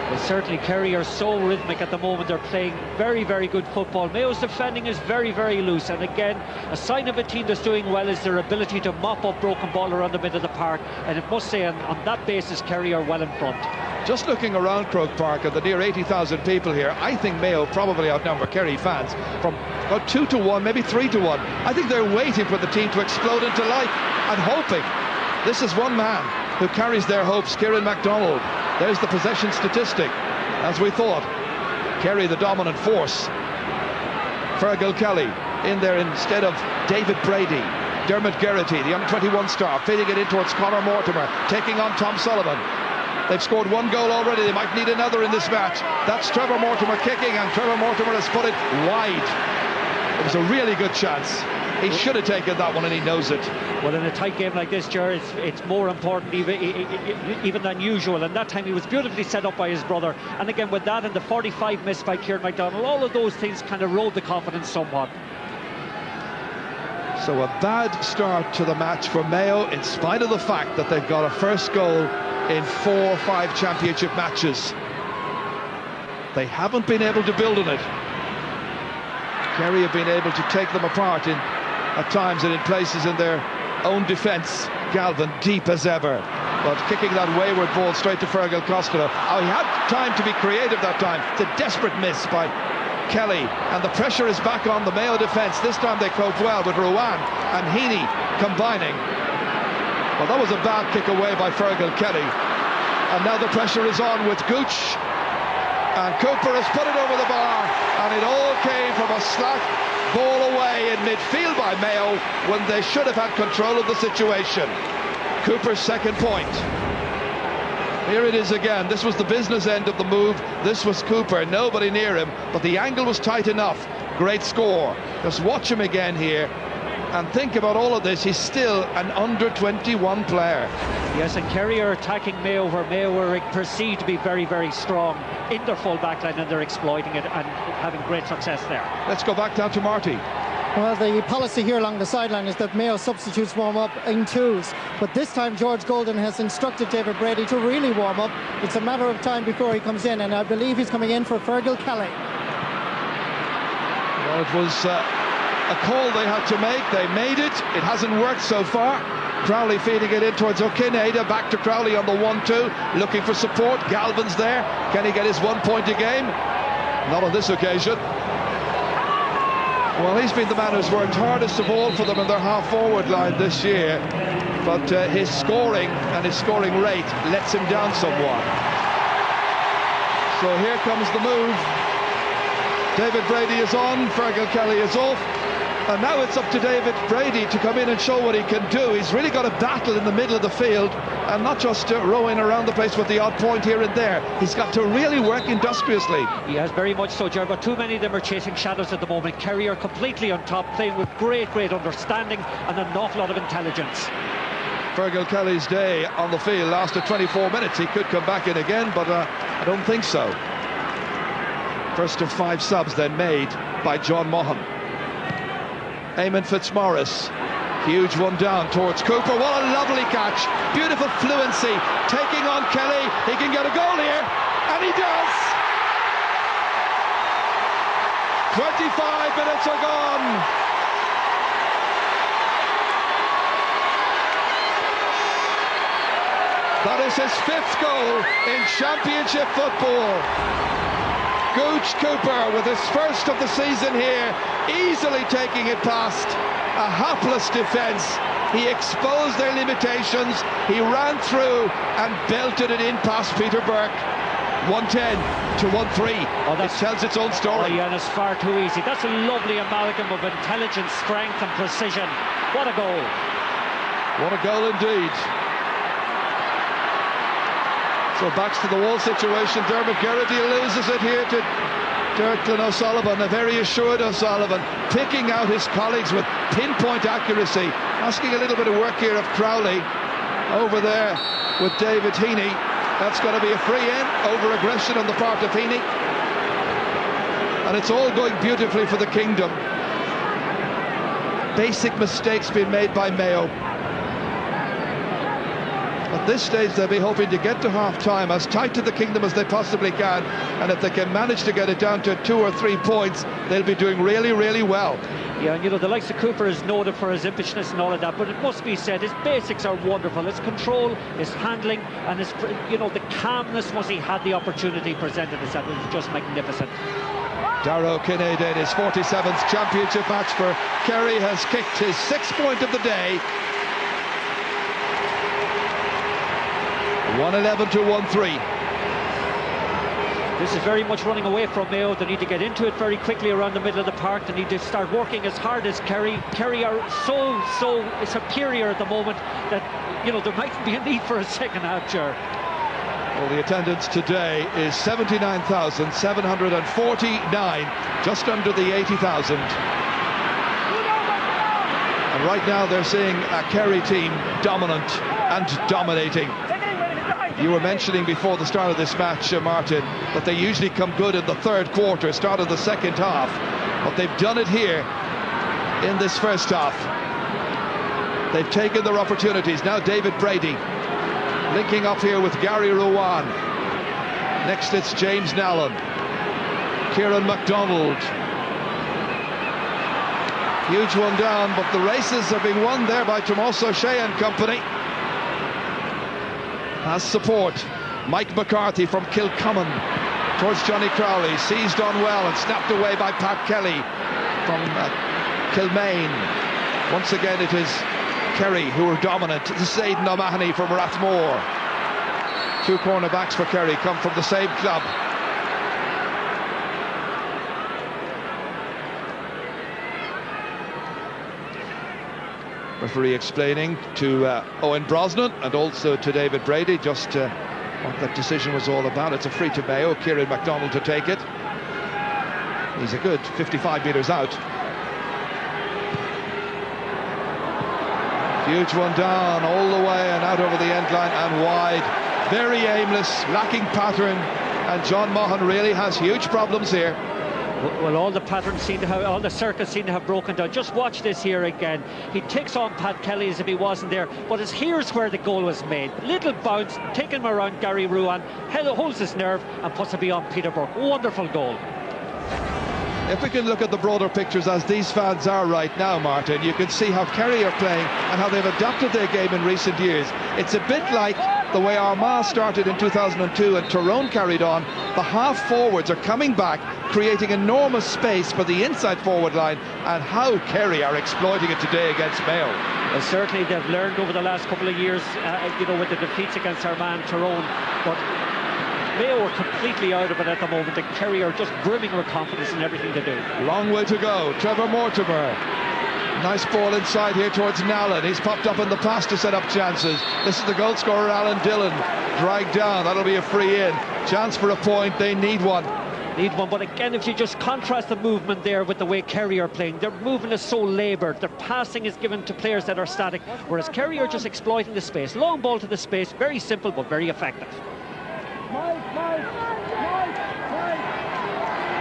Speaker 6: Well, certainly Kerry are so rhythmic at the moment. They're playing very, very good football. Mayo's defending is very, very loose, and again, a sign of a team that's doing well is their ability to mop up broken ball around the middle of the park, and it must say on that basis Kerry are well in front.
Speaker 5: Just looking around Croke Park at the near 80,000 people here, I think Mayo probably outnumber Kerry fans from about 2 to 1, maybe 3 to 1. I think they're waiting for the team to explode into life and hoping. This is one man who carries their hopes, Kieran MacDonald. There's the possession statistic, as we thought. Kerry the dominant force. Fergal Kelly in there instead of David Brady. Dermot Geraghty, the under-21 star, feeding it in towards Conor Mortimer, taking on Tom Sullivan. They've scored 1 goal already. They might need another in this match. That's Trevor Mortimer kicking, and Trevor Mortimer has put it wide. It was a really good chance. He should have taken that one, and he knows it.
Speaker 6: Well, in a tight game like this, Ger, it's more important even than usual. And that time he was beautifully set up by his brother. And again, with that and the 45 missed by Kieran MacDonald, all of those things kind of rode the confidence somewhat.
Speaker 5: So a bad start to the match for Mayo, in spite of the fact that they've got a first goal in 4 or 5 championship matches. They haven't been able to build on it. Kerry have been able to take them apart at times and in places in their own defence. Galvin deep as ever, but kicking that wayward ball straight to Fergal Costello. Oh, he had time to be creative that time. It's a desperate miss by Kelly, and the pressure is back on the Mayo defence. This time they cope well with Ruan and Heaney combining. Well, that was a bad kick away by Fergal Kelly, and now the pressure is on with Gooch, and Cooper has put it over the bar, and it all came from a slack ball away in midfield by Mayo when they should have had control of the situation. Cooper's second point. Here it is again. This was the business end of the move. This was Cooper, nobody near him, but the angle was tight enough. Great score. Just watch him again here and think about all of this. He's still an under-21 player.
Speaker 6: Yes, and Kerry are attacking Mayo where Mayo were perceived to be very, very strong in their full back line, and they're exploiting it and having great success there.
Speaker 5: Let's go back down to Marty.
Speaker 2: Well, the policy here along the sideline is that Mayo substitutes warm up in 2s, but this time George Golden has instructed David Brady to really warm up. It's a matter of time before he comes in, and I believe he's coming in for Fergal Kelly.
Speaker 5: Well, it was a call they had to make. They made it. It hasn't worked so far. Crowley feeding it in towards O'Kineda. Back to Crowley on the 1-2, looking for support. Galvin's there. Can he get his 1 point a game? Not on this occasion. Well, he's been the man who's worked hardest of all for them in their half-forward line this year, but his scoring and his scoring rate lets him down somewhat. So here comes the move. David Brady is on, Fergal Kelly is off, and now it's up to David Brady to come in and show what he can do. He's really got a battle in the middle of the field, and not just rowing around the place with the odd point here and there. He's got to really work industriously.
Speaker 6: He has very much so, Ger, but too many of them are chasing shadows at the moment. Kerry are completely on top, playing with great understanding and an awful lot of intelligence.
Speaker 5: Fergal Kelly's day on the field lasted 24 minutes. He could come back in again, but I don't think so. First of 5 subs then made by John Mohan. Eamon Fitzmaurice, huge one down towards Cooper. What a lovely catch, beautiful fluency, taking on Kelly. He can get a goal here, and he does. 25 minutes are gone. That is his 5th goal in championship football. Gooch Cooper with his first of the season here, easily taking it past a hapless defence. He exposed their limitations, he ran through and belted it in past Peter Burke. 110 to 1-3. Oh, it tells its own story.
Speaker 6: Oh, yeah, and it's far too easy. That's a lovely amalgam of intelligence, strength and precision. What a goal.
Speaker 5: What a goal indeed. So backs to the wall situation. Dermot Geraghty loses it here to Declan O'Sullivan, a very assured O'Sullivan, picking out his colleagues with pinpoint accuracy, asking a little bit of work here of Crowley over there with David Heaney. That's going to be a free in over aggression on the part of Heaney, and it's all going beautifully for the Kingdom. Basic mistakes being made by Mayo. At this stage they'll be hoping to get to half-time as tight to the Kingdom as they possibly can, and if they can manage to get it down to 2 or 3 points, they'll be doing really, really well.
Speaker 6: Yeah, and you know, the likes of Cooper is noted for his impetusness and all of that, but it must be said, his basics are wonderful. His control, his handling, and his, you know, the calmness once he had the opportunity presented itself was just magnificent.
Speaker 5: Darragh Kinnaird in his 47th championship match for Kerry has kicked his 6th point of the day. 111 to 1-3.
Speaker 6: This is very much running away from Mayo. They need to get into it very quickly around the middle of the park. They need to start working as hard as Kerry. Kerry are so superior at the moment that, you know, there might be a need for a second half, Ger.
Speaker 5: Well, the attendance today is 79,749, just under the 80,000. And right now they're seeing a Kerry team dominant and dominating. You were mentioning before the start of this match, Martin, that they usually come good in the third quarter, start of the second half. But they've done it here in this first half. They've taken their opportunities. Now David Brady linking up here with Gary Ruan. Next it's James Nallen. Kieran MacDonald. Huge one down, but the races are being won there by Tomas O'Shea and company. Has support. Mike McCarthy from Kilcummin towards Johnny Crowley, seized on well and snapped away by Pat Kelly from Kilmaine. Once again it is Kerry who are dominant. This is Aidan O'Mahony from Rathmore. 2 cornerbacks for Kerry come from the same club. Referee explaining to Owen Brosnan and also to David Brady just what that decision was all about. It's a free to Mayo. Kieran MacDonald to take it. He's a good 55 metres out. Huge one down all the way and out over the end line and wide. Very aimless, lacking pattern, and John Maughan really has huge problems here.
Speaker 6: Well, all the patterns seem to have, all the circuits seem to have broken down. Just watch this here again. He takes on Pat Kelly as if he wasn't there, but here's where the goal was made. Little bounce, taking him around Gary Ruan, holds his nerve and puts it beyond Peter Burke. Wonderful goal.
Speaker 5: If we can look at the broader pictures as these fans are right now, Martin, you can see how Kerry are playing and how they've adapted their game in recent years. It's a bit like the way Armagh started in 2002 and Tyrone carried on. The half forwards are coming back, creating enormous space for the inside forward line, and how Kerry are exploiting it today against Mayo.
Speaker 6: Well, certainly they've learned over the last couple of years, you know, with the defeats against Armagh and Tyrone, but Mayo are completely out of it at the moment, and Kerry are just brimming with confidence in everything they do.
Speaker 5: Long way to go. Trevor Mortimer. Nice ball inside here towards Nallen. He's popped up in the pass to set up chances. This is the goal scorer, Alan Dillon. Dragged down. That'll be a free in. Chance for a point. They need one.
Speaker 6: But again, if you just contrast the movement there with the way Kerry are playing, their movement is so laboured. Their passing is given to players that are static, whereas Kerry are just exploiting the space. Long ball to the space. Very simple, but very effective.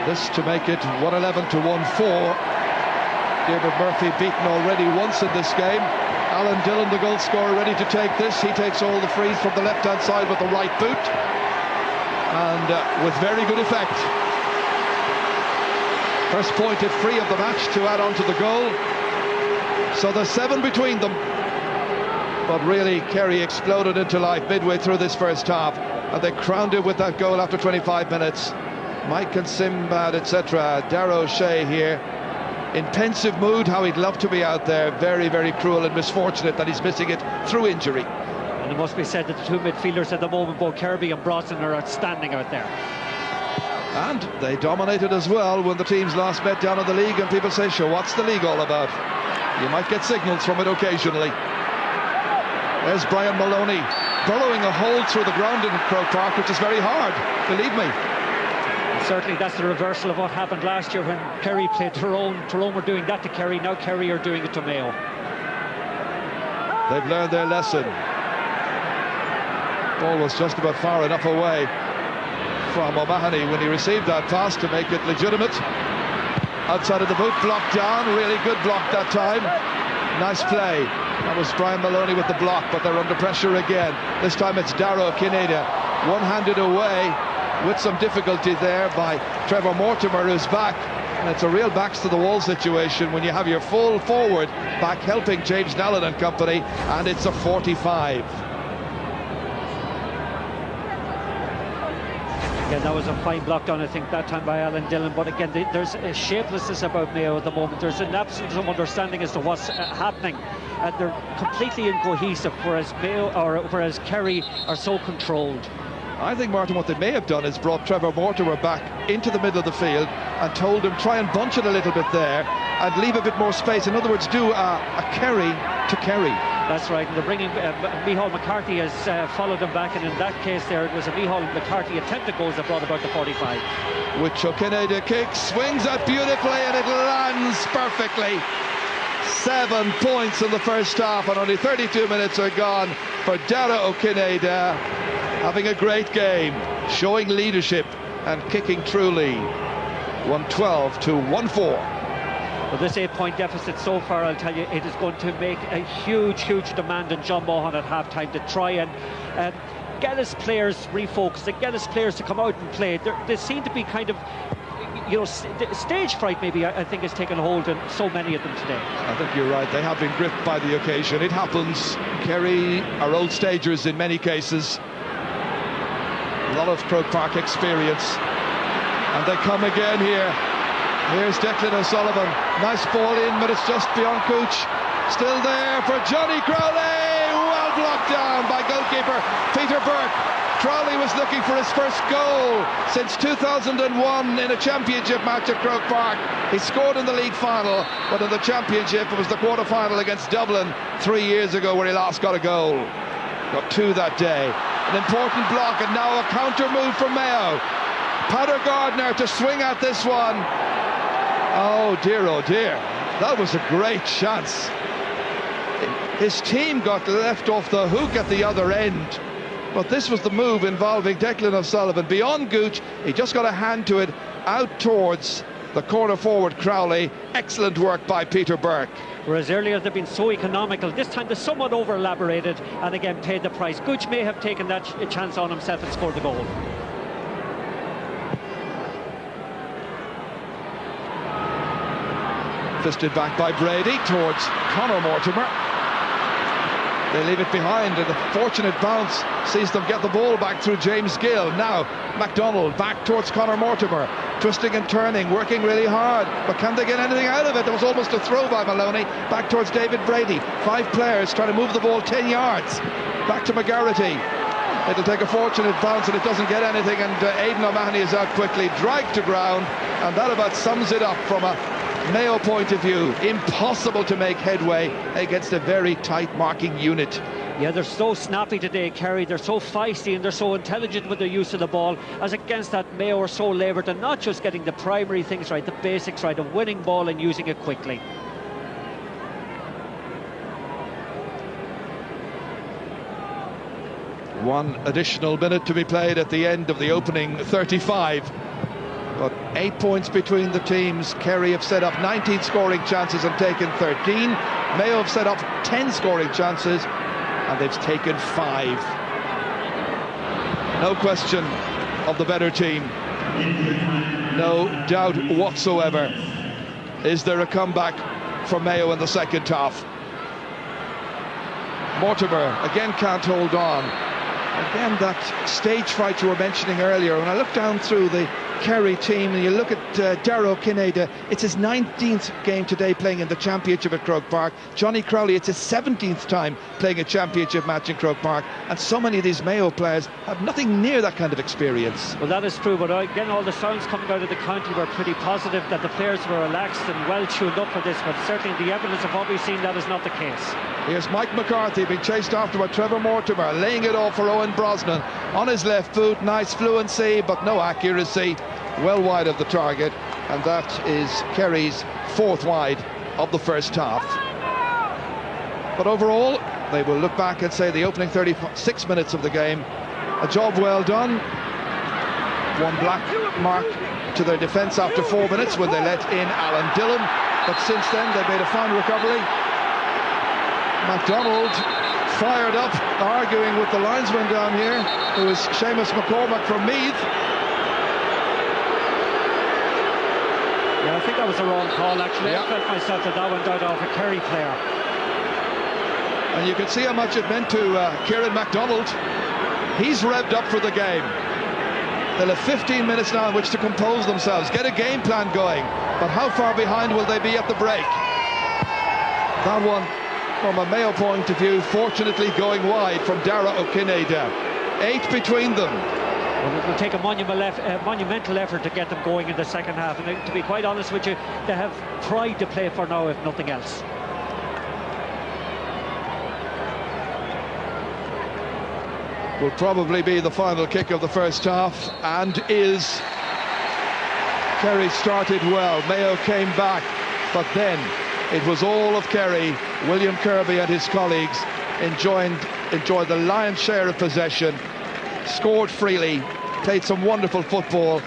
Speaker 5: This to make it 111 to 1-4. David Murphy beaten already once in this game. Alan Dillon, the goal scorer, ready to take this. He takes all the frees from the left-hand side with the right boot, and with very good effect. First pointed free of the match to add on to the goal. So there's 7 between them. But really, Kerry exploded into life midway through this first half, and they crowned it with that goal after 25 minutes. Mike and Simbad, etc. Darragh O'Shea here, in pensive mood, how he'd love to be out there. Very, very cruel and misfortunate that he's missing it through injury.
Speaker 6: And it must be said that the 2 midfielders at the moment, both Kirby and Brosnan, are outstanding out there.
Speaker 5: And they dominated as well when the teams last met down in the league, and people say, sure, what's the league all about? You might get signals from it occasionally. There's Brian Maloney burrowing a hole through the ground in Croke Park, which is very hard, believe me.
Speaker 6: Certainly that's the reversal of what happened last year when Kerry played Tyrone. Tyrone were doing that to Kerry, now Kerry are doing it to Mayo.
Speaker 5: They've learned their lesson. Ball was just about far enough away from O'Mahony when he received that pass to make it legitimate. Outside of the boot, blocked down, really good block that time. Nice play. That was Brian Maloney with the block, but they're under pressure again. This time it's Darragh Kineda, one-handed away with some difficulty there by Trevor Mortimer, who's back. And it's a real backs to the wall situation when you have your full forward back helping James Nallen and company, and it's a 45.
Speaker 6: Again, that was a fine block done, I think, that time by Alan Dillon. But again, there's a shapelessness about Mayo at the moment. There's an absence of understanding as to what's happening, and they're completely incohesive. Whereas Kerry are so controlled.
Speaker 5: I think, Martin, what they may have done is brought Trevor Mortimer back into the middle of the field and told him try and bunch it a little bit there and leave a bit more space. In other words, do a Kerry to Kerry.
Speaker 6: That's right, and they're bringing Micheál McCarthy has followed him back, and in that case there it was a Micheál McCarthy attempted goals that brought about the 45.
Speaker 5: Which O'Kineda kicks, swings that beautifully, and it lands perfectly. 7 points in the first half, and only 32 minutes are gone for Darragh O'Kineda, having a great game, showing leadership and kicking truly. 112 to 1-4.
Speaker 6: Well, this 8-point deficit so far, I'll tell you, it is going to make a huge demand on John Mohan at half-time to try and get his players refocused and get his players to come out and play. They seem to be kind of, you know, stage fright maybe, I think, has taken hold in so many of them today.
Speaker 5: I think you're right, they have been gripped by the occasion. It happens. Kerry are old stagers in many cases. A lot of Croke Park experience. And they come again here. Here's Declan O'Sullivan. Nice ball in, but it's just beyond Cooch. Still there for Johnny Crowley. Well blocked down by goalkeeper Peter Burke. Crowley was looking for his first goal since 2001 in a championship match at Croke Park. He scored in the league final, but in the championship it was the quarter-final against Dublin 3 years ago where he last got a goal. Got 2 that day. An important block, and now a counter move from Mayo. Patter Gardner to swing at this one. Oh dear, that was a great chance. His team got left off the hook at the other end, but this was the move involving Declan O'Sullivan. Beyond Gooch, he just got a hand to it out towards the corner forward Crowley. Excellent work by Peter Burke.
Speaker 6: Whereas earlier they've been so economical, this time they're somewhat over elaborated and again paid the price. Gooch may have taken that chance on himself and scored the goal.
Speaker 5: Fisted back by Brady towards Conor Mortimer. They leave it behind, and a fortunate bounce sees them get the ball back through James Gill. Now MacDonald back towards Conor Mortimer, twisting and turning, working really hard, but can they get anything out of it? There was almost a throw by Maloney. Back towards David Brady. 5 players trying to move the ball 10 yards. Back to McGarrity. It'll take a fortunate bounce and it doesn't get anything, and Aidan O'Mahony is out quickly, dragged to ground, and that about sums it up from a Mayo point of view. Impossible to make headway against a very tight marking unit.
Speaker 6: Yeah, they're so snappy today, Kerry. They're so feisty and they're so intelligent with their use of the ball. As against that, Mayo are so laboured and not just getting the primary things right, the basics right, of winning ball and using it quickly.
Speaker 5: One additional minute to be played at the end of the opening 35. But 8 points between the teams. Kerry have set up 19 scoring chances and taken 13. Mayo have set up 10 scoring chances and they've taken 5. No question of the better team. No doubt whatsoever. Is there a comeback for Mayo in the second half? Mortimer again can't hold on. Again, that stage fright you were mentioning earlier. When I look down through the Kerry team, and you look at Darragh Kineda, it's his 19th game today playing in the Championship at Croke Park. Johnny Crowley, it's his 17th time playing a Championship match in Croke Park, and so many of these Mayo players have nothing near that kind of experience.
Speaker 6: Well, that is true, but again, all the sounds coming out of the county were pretty positive, that the players were relaxed and well tuned up for this, but certainly the evidence of what we've seen, that is not the case.
Speaker 5: Here's Mike McCarthy being chased after by Trevor Mortimer, laying it off for Owen Brosnan on his left foot. Nice fluency, but no accuracy, well wide of the target, and that is Kerry's 4th wide of the first half. But overall, they will look back and say the opening 36 minutes of the game, a job well done. One black mark to their defence after 4 minutes when they let in Alan Dillon, but since then they've made a fine recovery. MacDonald fired up, arguing with the linesman down here, who is Seamus McCormack from Meath.
Speaker 6: Yeah, I think that was the wrong call, actually. Yeah. I felt myself that went out off a Kerry player.
Speaker 5: And you can see how much it meant to Kieran MacDonald. He's revved up for the game. They'll have 15 minutes now in which to compose themselves, get a game plan going. But how far behind will they be at the break? That one, from a Mayo point of view, fortunately going wide from Darragh Kineda. 8 between them.
Speaker 6: Well, it will take a monumental effort to get them going in the second half. And to be quite honest with you, they have pride to play for now, if nothing else.
Speaker 5: Will probably be the final kick of the first half, and is. Kerry started well, Mayo came back, but then it was all of Kerry. William Kirby and his colleagues enjoyed the lion's share of possession, scored freely, played some wonderful football,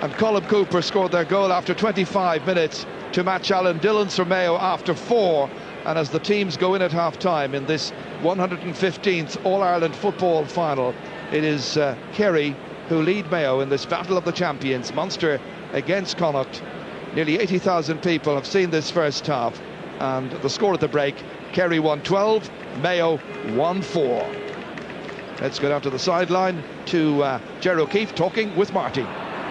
Speaker 5: and Colm Cooper scored their goal after 25 minutes to match Alan Dillon's for Mayo after 4. And as the teams go in at half-time in this 115th All-Ireland football final, it is Kerry who lead Mayo in this battle of the champions, Munster against Connacht. Nearly 80,000 people have seen this first half, and the score at the break, Kerry 1-12, Mayo 1-4. Let's go down to the sideline to Ger O'Keefe talking with Marty.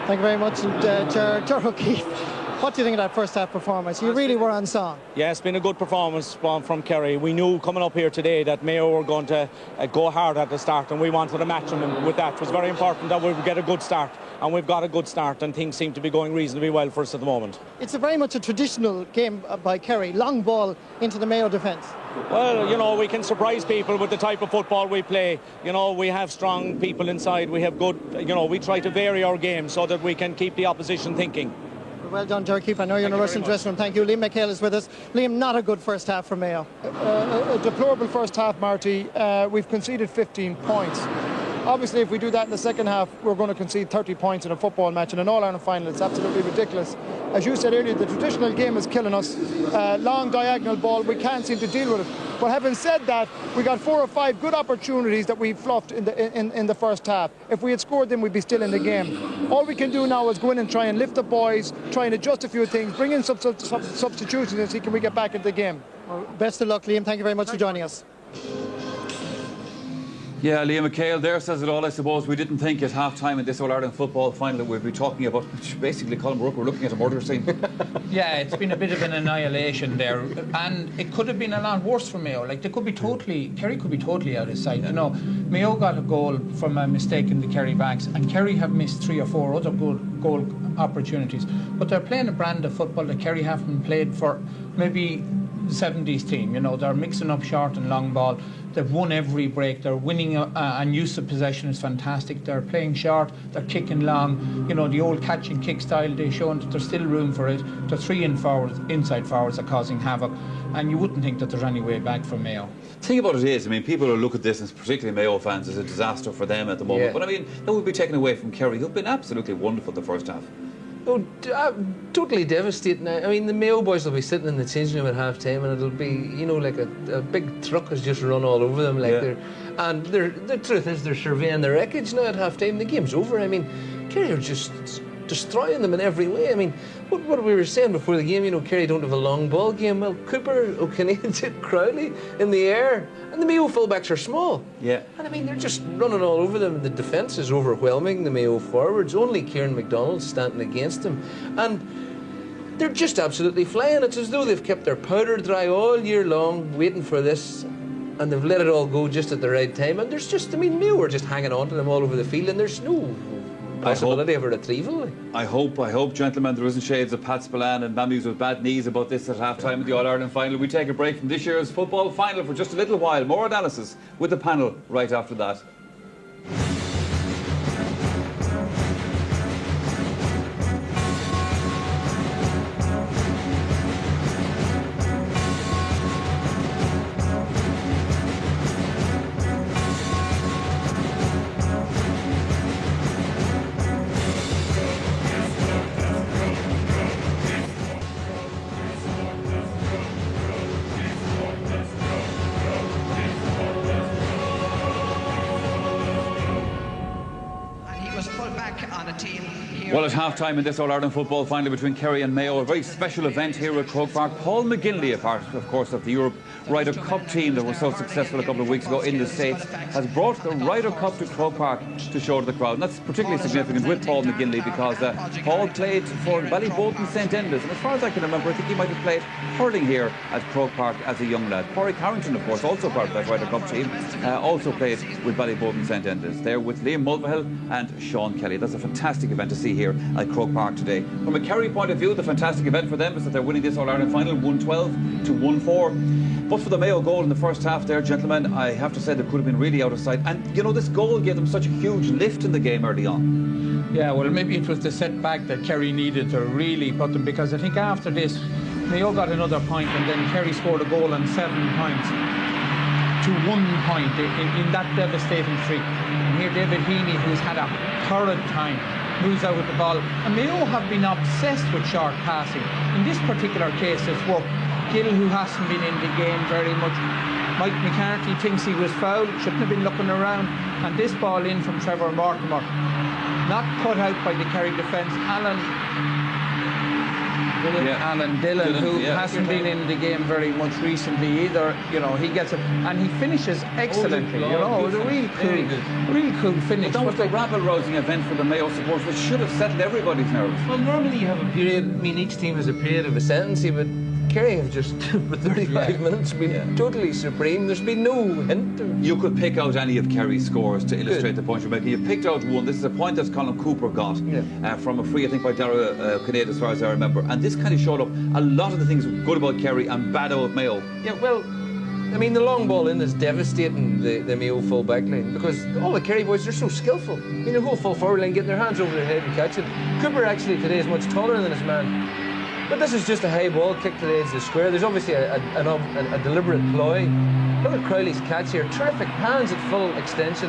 Speaker 2: Thank you very much, Ger O'Keefe. What do you think of that first half performance? You really were on song.
Speaker 9: Yeah, it's been a good performance from Kerry. We knew coming up here today that Mayo were going to go hard at the start, and we wanted to match them with that. It was very important that we would get a good start, and we've got a good start, and things seem to be going reasonably well for us at the moment.
Speaker 2: It's very much a traditional game by Kerry, long ball into the Mayo defence.
Speaker 9: Well, you know, we can surprise people with the type of football we play. You know, we have strong people inside, we have good, you know, we try to vary our game so that we can keep the opposition thinking.
Speaker 2: Well done, Ger O'Keefe. I know you're in a Russian dressing room. Thank you. Liam McHale is with us. Liam, not a good first half for Mayo.
Speaker 10: A deplorable first half, Marty. We've conceded 15 points. Obviously, if we do that in the second half, we're going to concede 30 points in a football match. In an All-Ireland final, it's absolutely ridiculous. As you said earlier, the traditional game is killing us. Long diagonal ball, we can't seem to deal with it. But having said that, we got 4 or 5 good opportunities that we fluffed in the first half. If we had scored them, we'd be still in the game. All we can do now is go in and try and lift the boys, try and adjust a few things, bring in some substitutions and see can we get back into the game.
Speaker 2: Well, best of luck, Liam. Thank you very much for joining us.
Speaker 1: Yeah, Liam McHale there says it all, I suppose. We didn't think at half-time in this All-Ireland football final that we'd be talking about, basically, Colm Rourke, we're looking at a murder scene.
Speaker 7: Yeah, it's been a bit of an annihilation there, and it could have been a lot worse for Mayo. Like, Kerry could be totally out of sight. You know, Mayo got a goal from a mistake in the Kerry backs, and Kerry have missed 3 or 4 other good goal opportunities. But they're playing a brand of football that Kerry haven't played for maybe the 70s team. You know, they're mixing up short and long ball. They've won every break. They're winning, and use of possession is fantastic. They're playing short. They're kicking long. You know, the old catch and kick style. They've shown that there's still room for it. The 3 inside forwards are causing havoc, and you wouldn't think that there's any way back from Mayo.
Speaker 1: The thing about it is, I mean, people who look at this, and particularly Mayo fans, as a disaster for them at the moment. Yeah. But I mean, that would be taken away from Kerry, who've been absolutely wonderful the first half.
Speaker 4: Oh, totally devastating. I mean, the Mayo boys will be sitting in the changing room at half-time, and it'll be, you know, like a big truck has just run all over them. Like the truth is they're surveying the wreckage now at half-time. The game's over. I mean, Kerry are just destroying them in every way. I mean, what we were saying before the game, you know, Kerry don't have a long ball game. Well, Cooper, O'Kane, Crowley in the air, and the Mayo fullbacks are small.
Speaker 1: Yeah.
Speaker 4: And I mean, they're just running all over them. The defence is overwhelming the Mayo forwards. Only Kieran McDonald's standing against them. And they're just absolutely flying. It's as though they've kept their powder dry all year long, waiting for this, and they've let it all go just at the right time. And there's just, I mean, Mayo are just hanging on to them all over the field, and there's no possibility of a retrieval.
Speaker 1: I hope, gentlemen, there isn't shades of Pat Spillane and Mammies with bad knees about this at half-time of the All-Ireland final. We take a break from this year's football final for just a little while. More analysis with the panel right after that. Well, at half-time in this All-Ireland football final between Kerry and Mayo, a very special event here at Croke Park. Paul McGinley, a part, of course, of the Europe Ryder Cup team that was so successful a couple of weeks ago in the States, has brought the Ryder Cup to Croke Park to show to the crowd. And that's particularly significant with Paul McGinley because Paul played for Ballyboden St Enda's. And as far as I can remember, I think he might have played hurling here at Croke Park as a young lad. Corey Carrington, of course, also part of that Ryder Cup team, also played with Ballyboden St Enda's. There with Liam Mulvihill and Sean Kelly. That's a fantastic event to see here at Croke Park today. From a Kerry point of view, the fantastic event for them is that they're winning this All-Ireland final 1-12 to 1-4. But for the Mayo goal in the first half there, gentlemen, I have to say they could have been really out of sight. And, you know, this goal gave them such a huge lift in the game early on.
Speaker 7: Yeah, well, maybe it was the setback that Kerry needed to really put them, because I think after this, Mayo got another point, and then Kerry scored a goal on 7 points to 1 point in that devastating streak. And here David Heaney, who's had a horrid time, moves out with the ball. And Mayo have been obsessed with short passing. In this particular case, it's worked. Gill, who hasn't been in the game very much. Mike McCarthy thinks he was fouled, shouldn't have been looking around. And this ball in from Trevor Mortimer, not cut out by the Kerry defence. Alan Dillon, who hasn't been in the game very much recently either. You know, he gets it, and he finishes excellently. You know, it was a real cool finish.
Speaker 1: But that was a rabble-rousing event for the Mayo supporters, which should have settled everybody's nerves.
Speaker 4: Well, normally you have a period, I mean, each team has a period of ascendancy, but Kerry have just, for 35 minutes, been totally supreme. There's been no hint.
Speaker 1: You could pick out any of Kerry's scores to illustrate the point you're making. You've picked out one. This is a point that Colin Cooper got from a free, I think, by Dara Kinnaid, as far as I remember. And this kind of showed up a lot of the things good about Kerry and bad about Mayo.
Speaker 4: Yeah, well, I mean, the long ball in is devastating the Mayo full back line, because all the Kerry boys, they're so skillful. I mean, the whole full forward line, getting their hands over their head and catching. Cooper actually today is much taller than his man. But this is just a high ball kick to the edge of the square. There's obviously a deliberate ploy. Look at Crowley's catch here. Terrific hands at full extension.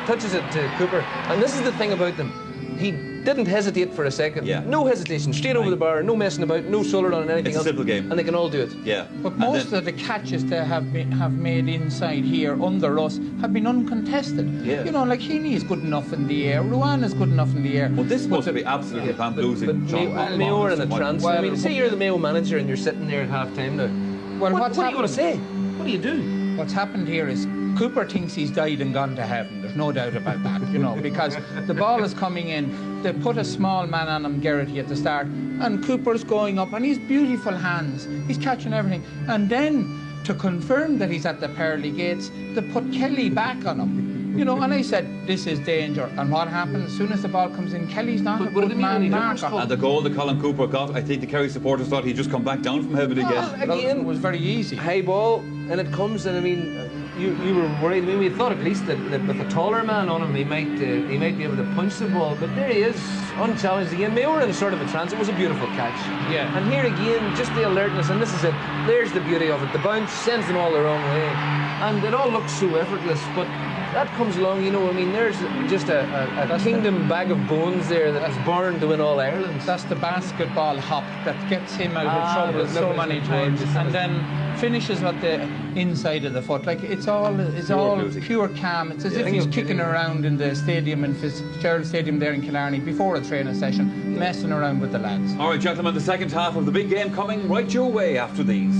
Speaker 4: Touches it to Cooper. And this is the thing about them. He didn't hesitate for a second.
Speaker 1: Yeah.
Speaker 4: No hesitation. Straight over the bar. No messing about. No solar on anything else.
Speaker 1: It's a simple game.
Speaker 4: And they can all do it.
Speaker 1: Yeah.
Speaker 7: But most of the catches they have made inside here under us have been uncontested.
Speaker 1: Yeah.
Speaker 7: You know, like Heaney is good enough in the air. Ruan is good enough in the air.
Speaker 1: Well, this must be absolutely bamboozling.
Speaker 4: But Mayo are in a trance. I mean, say you're the Mayo manager and you're sitting there at half-time now.
Speaker 7: Well,
Speaker 4: what are you going to say? What do you do?
Speaker 7: What's happened here is Cooper thinks he's died and gone to heaven. There's no doubt about that, you know, because the ball is coming in. They put a small man on him, Garrity, at the start, and Cooper's going up, and he's beautiful hands. He's catching everything. And then, to confirm that he's at the pearly gates, they put Kelly back on him. You know, and I said, this is danger. And what happens? As soon as the ball comes in, Kelly's not a good man marker.
Speaker 1: And the goal that Colin Cooper got, I think the Kerry supporters thought he'd just come back down from heaven again.
Speaker 4: Well, again,
Speaker 7: it was very easy.
Speaker 4: High ball, and it comes, and I mean, you were worried. I mean, we thought at least that with a taller man on him, he might be able to punch the ball. But there he is, unchallenged again. Mayo were in a sort of a trance. It was a beautiful catch.
Speaker 7: Yeah.
Speaker 4: And here again, just the alertness, and this is it. There's the beauty of it. The bounce sends them all the wrong way, and it all looks so effortless. But that comes along, you know, I mean, there's just a kingdom bag of bones there that was born to win All Ireland.
Speaker 7: That's the basketball hop that gets him out of trouble so many times, and then finishes at the inside of the foot. Like it's all pure calm. It's as if he's kicking around in the stadium in Fitzgerald Stadium there in Killarney before a training session, messing around with the lads.
Speaker 1: All right, gentlemen, the second half of the big game coming right your way after these.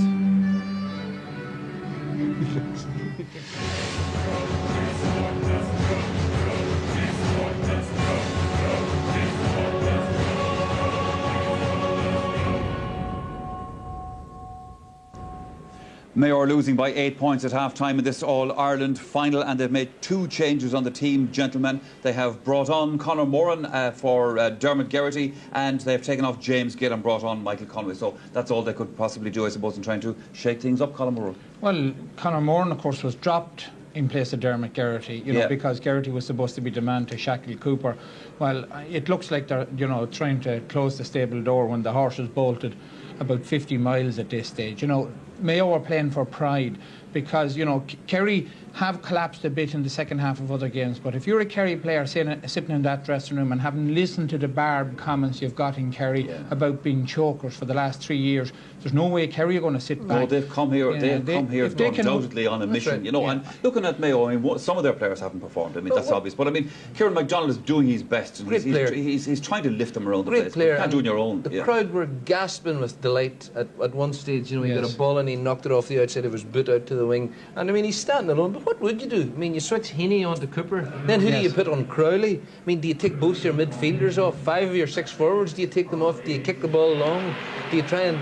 Speaker 1: Mayo are losing by 8 points at half-time in this All-Ireland final, and they've made 2 changes on the team, gentlemen. They have brought on Conor Moran for Dermot Geraghty, and they've taken off James Gill and brought on Michael Conway. So that's all they could possibly do, I suppose, in trying to shake things up, Conor Moran.
Speaker 7: Well, Conor Moran, of course, was dropped in place of Dermot Geraghty, you know, because Geraghty was supposed to be the man to shackle Cooper. Well, it looks like they're, you know, trying to close the stable door when the horse is bolted about 50 miles at this stage. You know, Mayo are playing for pride because, you know, Kerry have collapsed a bit in the second half of other games, but if you're a Kerry player sitting in that dressing room and having listened to the barbed comments you've got in Kerry about being chokers for the last 3 years, there's no way Kerry are going to sit back.
Speaker 1: No, they've come here, undoubtedly on a mission, you know, and looking at Mayo, I mean, some of their players haven't performed, I mean, that's obvious, but I mean, Kieran MacDonald is doing his best, and he's trying to lift them around the place.
Speaker 4: Player.
Speaker 1: You can't do it on your own.
Speaker 4: The crowd were gasping with delight at one stage, you know, he got a ball and he knocked it off the outside of his boot out to the wing, and I mean, he's standing alone, but what would you do? I mean, you switch Heaney onto Cooper, then who do you put on Crowley? I mean, do you take both your midfielders off? 5 of your 6 forwards, do you take them off? Do you kick the ball long? Do you try and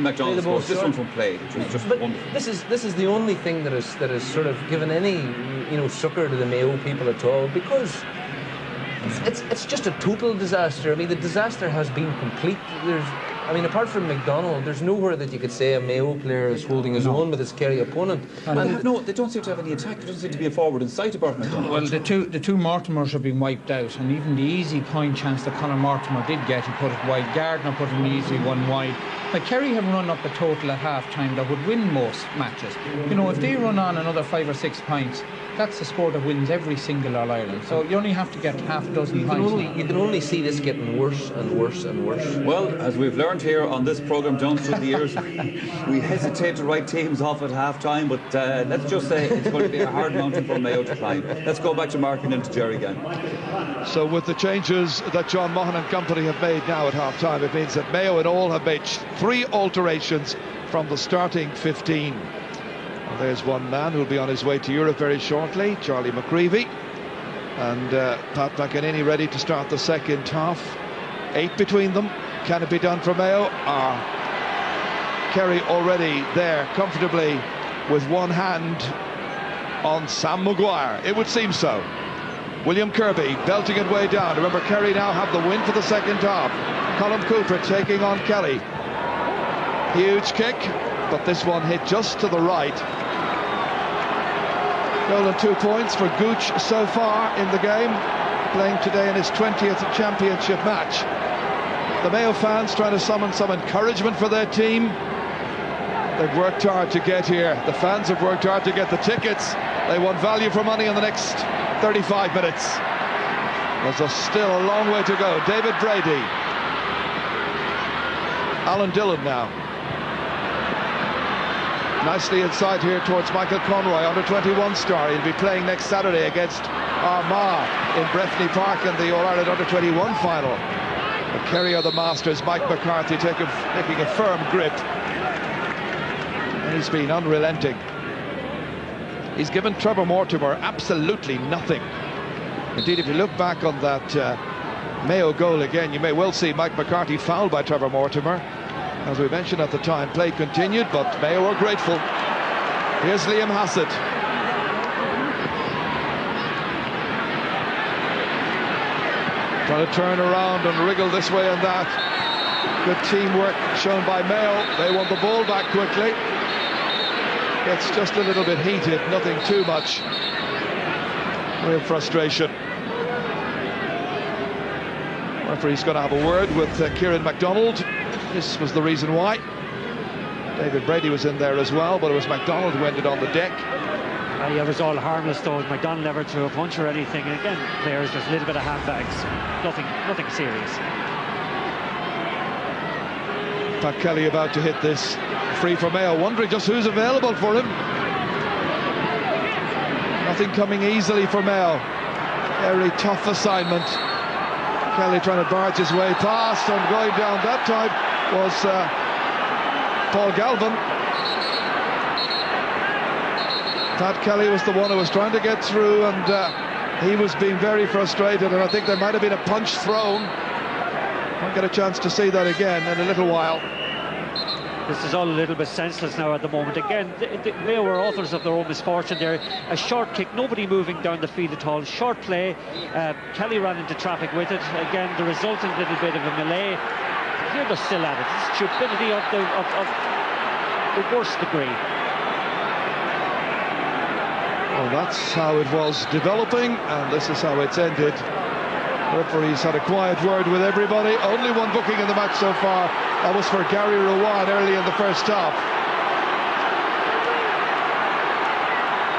Speaker 1: MacDonald scores this one from play, which was just wonderful.
Speaker 4: This is the only thing that has sort of given any, you know, succour to the Mayo people at all, because it's just a total disaster. I mean, the disaster has been complete. I mean, apart from MacDonald, there's nowhere that you could say a Mayo player is holding his own with his Kerry opponent.
Speaker 1: They don't seem to have any attack. There doesn't seem to be a forward in sight apart from MacDonald.
Speaker 7: Well, the two Mortimers have been wiped out, and even the easy point chance that Conor Mortimer did get, he put it wide. Gardner put an easy one wide. Like, Kerry have run up a total at half-time that would win most matches. You know, if they run on another 5 or 6 points, that's the score that wins every single All-Ireland. So you only have to get half a dozen points.
Speaker 4: You can only see this getting worse and worse and worse.
Speaker 1: Well, as we've learned here on this programme, John, through the years, we hesitate to write teams off at half-time, but let's just say it's going to be a hard mountain for Mayo to climb. Let's go back to Mark and then to Jerry again.
Speaker 5: So with the changes that John Maughan and company have made now at half-time, it means that Mayo in all have made 3 alterations from the starting 15. Well, there's one man who'll be on his way to Europe very shortly, Charlie McCreevy, and Pat McEnany ready to start the second half. 8 between them. Can it be done for Mayo? Kerry already there comfortably with one hand on Sam Maguire. It would seem so. William Kirby belting it way down. Remember, Kerry now have the win for the second half. Colin Cooper taking on Kelly. Huge kick, but this one hit just to the right. Goal and 2 points for Gooch so far in the game, playing today in his 20th championship match. The Mayo fans trying to summon some encouragement for their team. They've worked hard to get here. The fans have worked hard to get the tickets. They want value for money in the next 35 minutes. There's still a long way to go. David Brady. Alan Dillon now. Nicely inside here towards Michael Conroy, under-21 star. He'll be playing next Saturday against Armagh in Breffni Park in the All-Ireland under-21 final. But Kerry are the masters. Mike McCarthy taking a firm grip. And he's been unrelenting. He's given Trevor Mortimer absolutely nothing. Indeed, if you look back on that Mayo goal again, you may well see Mike McCarthy fouled by Trevor Mortimer. As we mentioned at the time, play continued, but Mayo are grateful. Here's Liam Hassett. Trying to turn around and wriggle this way and that. Good teamwork shown by Mayo. They want the ball back quickly. It's just a little bit heated, nothing too much. Real frustration. Referee's going to have a word with Kieran MacDonald. This was the reason why. David Brady was in there as well, but it was MacDonald who ended on the deck.
Speaker 6: Yeah, it was all harmless though. McDonald never threw a punch or anything. And again, players, just a little bit of handbags. Nothing serious.
Speaker 5: Pat Kelly about to hit this free for Mayo, wondering just who's available for him. Nothing coming easily for Mayo. Very tough assignment. Kelly trying to barge his way past, and going down that time was Paul Galvin. Pat Kelly was the one who was trying to get through, and he was being very frustrated, and I think there might have been a punch thrown. Won't get a chance to see that again in a little while.
Speaker 6: This is all a little bit senseless now at the moment. Again, the Mayo were authors of their own misfortune there. A short kick, nobody moving down the field at all. Short play. Kelly ran into traffic with it. Again, the resulting little bit of a melee. Here they're still at it. It's stupidity of the worst degree.
Speaker 5: Well, that's how it was developing, and this is how it's ended. The referee's had a quiet word with everybody. Only one booking in the match so far. That was for Gary Rowan early in the first half.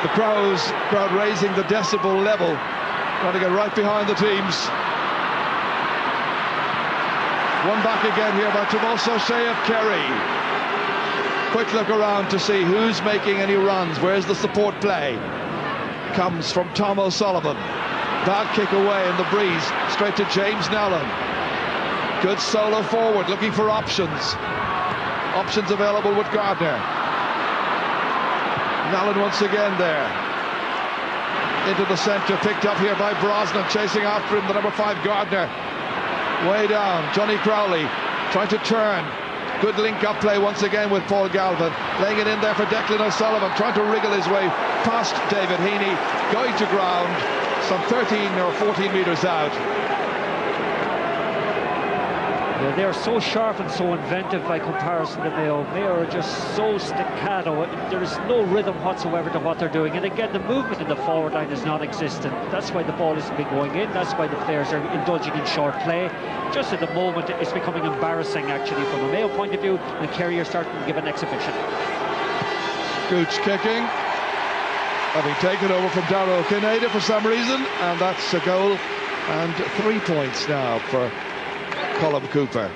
Speaker 5: The crowd raising the decibel level, trying to get right behind the teams. One back again here by Tomas O'Shea of Kerry. Quick look around to see who's making any runs. Where's the support play? Comes from Tom O'Sullivan. Bad kick away in the breeze, straight to James Nallen. Good solo forward, looking for options. Options available with Gardner. Nallen once again there. Into the centre, picked up here by Brosnan, chasing after him, the number 5 Gardner. Way down, Johnny Crowley trying to turn. Good link-up play once again with Paul Galvin. Laying it in there for Declan O'Sullivan, trying to wriggle his way past David Heaney. Going to ground, some 13 or 14 metres out.
Speaker 6: Yeah, they're so sharp and so inventive by comparison to Mayo. Mayo are just so staccato. There is no rhythm whatsoever to what they're doing. And again, the movement in the forward line is non-existent. That's why the ball isn't been going in. That's why the players are indulging in short play. Just at the moment, it's becoming embarrassing, actually, from a Mayo point of view. And Kerry are starting to give an exhibition.
Speaker 5: Gooch kicking. Having taken over from Darragh Kinnaird for some reason. And that's a goal. And 3 points now for Colm Cooper.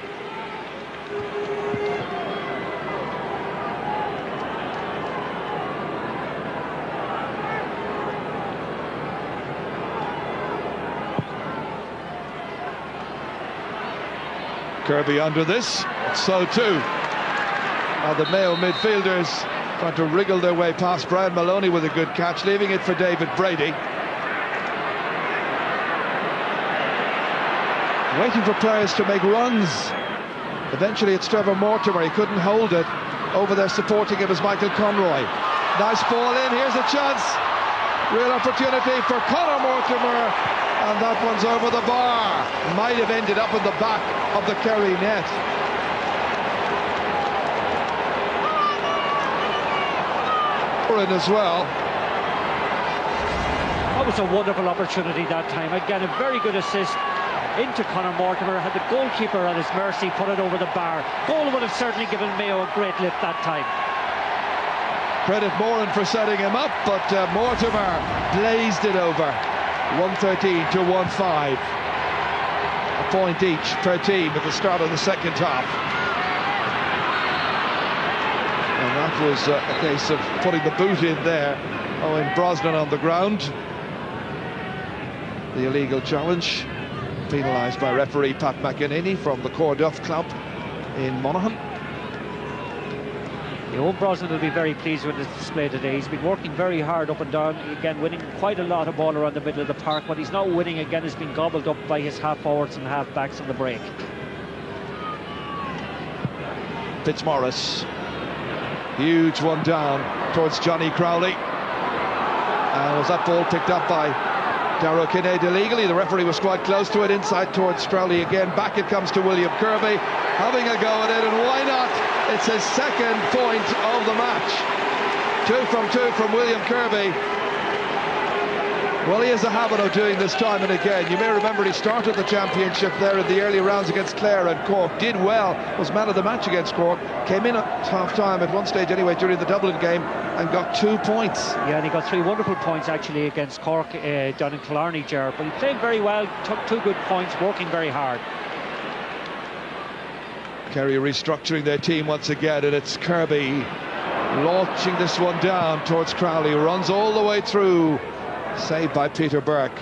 Speaker 5: Kirby under this, so too. Now the Mayo midfielders trying to wriggle their way past Brian Maloney with a good catch, leaving it for David Brady. Waiting for players to make runs. Eventually it's Trevor Mortimer, he couldn't hold it. Over there supporting him is Michael Conroy. Nice ball in, here's a chance. Real opportunity for Conor Mortimer, and that one's over the bar. Might have ended up in the back of the Kerry net. As well.
Speaker 6: That was a wonderful opportunity that time. Again, a very good assist into Conor Mortimer. Had the goalkeeper at his mercy, put it over the bar. Goal would have certainly given Mayo a great lift that time.
Speaker 5: Credit Moran for setting him up, but Mortimer blazed it over. 113 to 1-5. A point each per team at the start of the second half. And that was a case of putting the boot in there. Owen Brosnan on the ground. The illegal challenge, penalised by referee Pat McEnany from the Corduff club in Monaghan.
Speaker 6: Owen Brosnan will be very pleased with his display today. He's been working very hard up and down, again winning quite a lot of ball around the middle of the park. What he's not winning again has been gobbled up by his half-forwards and half-backs on the break.
Speaker 5: Fitzmaurice, huge one down towards Johnny Crowley. And was that ball picked up by Darragh Kinnaird illegally? The referee was quite close to it, inside towards Crowley again. Back it comes to William Kirby, having a go at it, and why not? It's his second point of the match. 2 from 2 from William Kirby. Well, he has a habit of doing this time and again. You may remember he started the championship there in the early rounds against Clare, and Cork did well, was man of the match against Cork, came in at half-time at one stage anyway during the Dublin game and got 2 points.
Speaker 6: Yeah, and he got 3 wonderful points actually against Cork down in Killarney, Ger. But he played very well, took 2 good points, working very hard.
Speaker 5: Kerry restructuring their team once again, and it's Kirby launching this one down towards Crowley, runs all the way through. Saved by Peter Burke.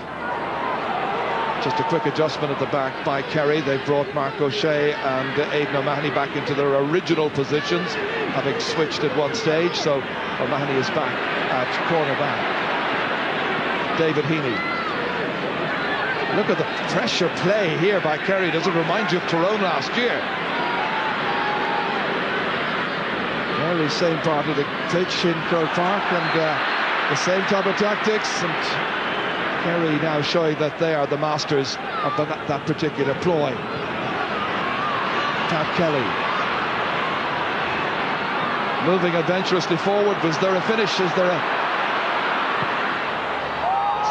Speaker 5: Just a quick adjustment at the back by Kerry. They brought Mark O'Shea and Aidan O'Mahony back into their original positions, having switched at one stage. So O'Mahony is back at cornerback. David Heaney. Look at the pressure play here by Kerry. Does it remind you of Tyrone last year? Nearly same part of the pitch in Croke Park, and the same type of tactics, and Kerry now showing that they are the masters of that particular ploy. Pat Kelly moving adventurously forward. Was there a finish? Is there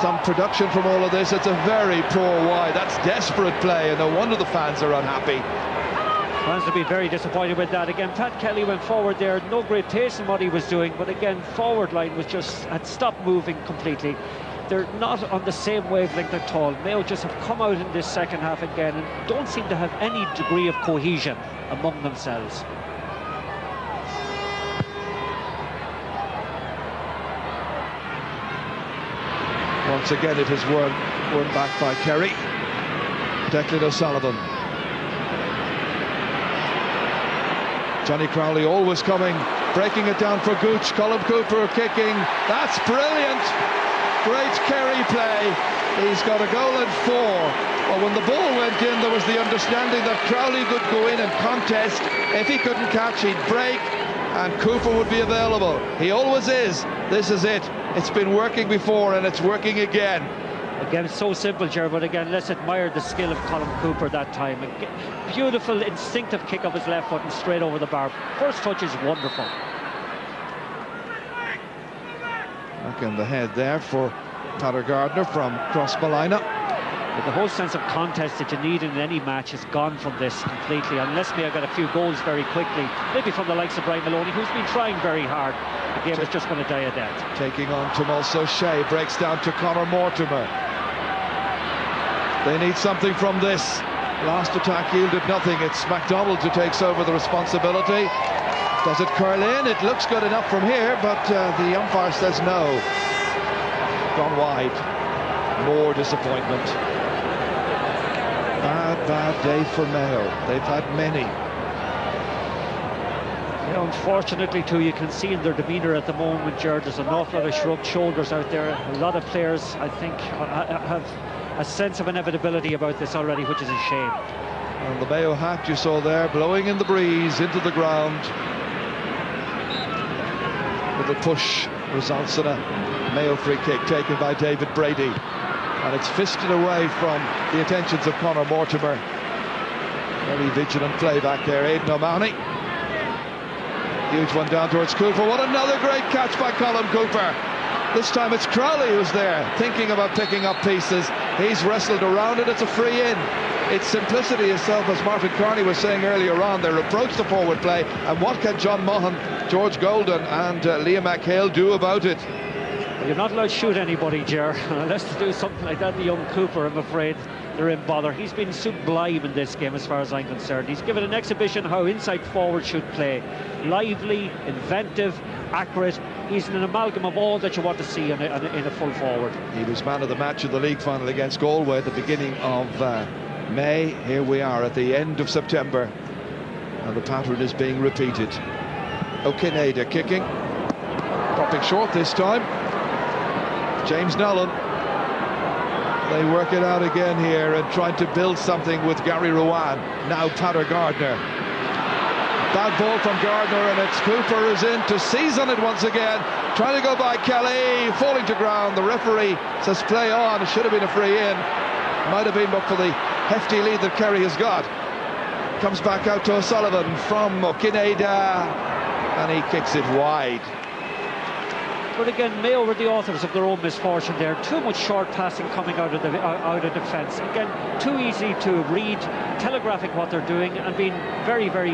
Speaker 5: some production from all of this? It's a very poor wide. That's desperate play, and no wonder the fans are unhappy.
Speaker 6: Fans will be very disappointed with that. Again, Pat Kelly went forward there, no great pace in what he was doing, but again, forward line was had stopped moving completely. They're not on the same wavelength at all. Mayo just have come out in this second half again and don't seem to have any degree of cohesion among themselves.
Speaker 5: Once again, it is won back by Kerry. Declan O'Sullivan. Johnny Crowley always coming, breaking it down for Gooch. Colin Cooper kicking. That's brilliant. Great Kerry play. He's got a goal and 4. Well, when the ball went in, there was the understanding that Crowley could go in and contest. If he couldn't catch, he'd break, and Cooper would be available. He always is. This is it. It's been working before, and it's working again.
Speaker 6: Again, it's so simple, Ger, but again, let's admire the skill of Colin Cooper that time. A beautiful, instinctive kick of his left foot and straight over the bar. First touch is wonderful.
Speaker 5: Back in the head there for Peter Gardner from Crossbalina.
Speaker 6: But the whole sense of contest that you need in any match has gone from this completely. Unless Mayo got a few goals very quickly, maybe from the likes of Brian Maloney, who's been trying very hard. The game is just going to die a death. Taking on Tomas O'Shea, breaks down to Conor Mortimer. They need something from this. Last attack yielded nothing. It's MacDonald who takes over the responsibility. Does it curl in? It looks good enough from here, but the umpire says no. Gone wide. More disappointment. Bad day for Mayo. They've had many. Yeah, unfortunately too, you can see in their demeanour at the moment, Ger, there's an awful lot of shrugged shoulders out there. A lot of players, I think, have a sense of inevitability about this already, which is a shame.
Speaker 5: And the Mayo hat you saw there, blowing in the breeze into the ground. With a push, results in a Mayo free kick taken by David Brady. And it's fisted away from the attentions of Conor Mortimer. Very vigilant play back there, Aidan O'Mahony. Huge one down towards Cooper. What another great catch by Colin Cooper. This time it's Crowley who's there, thinking about picking up pieces. He's wrestled around it, it's a free in. It's simplicity itself, as Martin Carney was saying earlier on. Their approach to forward play, and what can John Maughan, George Golden and Liam McHale do about it?
Speaker 6: You're not allowed to shoot anybody, Ger. Unless they do something like that, the young Cooper, I'm afraid they're in bother. He's been sublime in this game as far as I'm concerned. He's given an exhibition how inside forward should play. Lively, inventive, accurate. He's an amalgam of all that you want to see in a full forward.
Speaker 5: He was man of the match in the league final against Galway at the beginning of May. Here we are at the end of September, and the pattern is being repeated. O'Kinada kicking, dropping short this time. James Nullen. They work it out again here and trying to build something with Gary Rowan. Now Peter Gardner. Bad ball from Gardner, and it's Cooper who's in to seize on it once again. Trying to go by Kelly, falling to ground. The referee says play on. It should have been a free in. Might have been, but for the hefty lead that Kerry has got. Comes back out to O'Sullivan from O'Kinada, and he kicks it wide.
Speaker 6: But again, Mayo were the authors of their own misfortune there. Too much short passing coming out of defence. Again, too easy to read, telegraphing what they're doing, and being very, very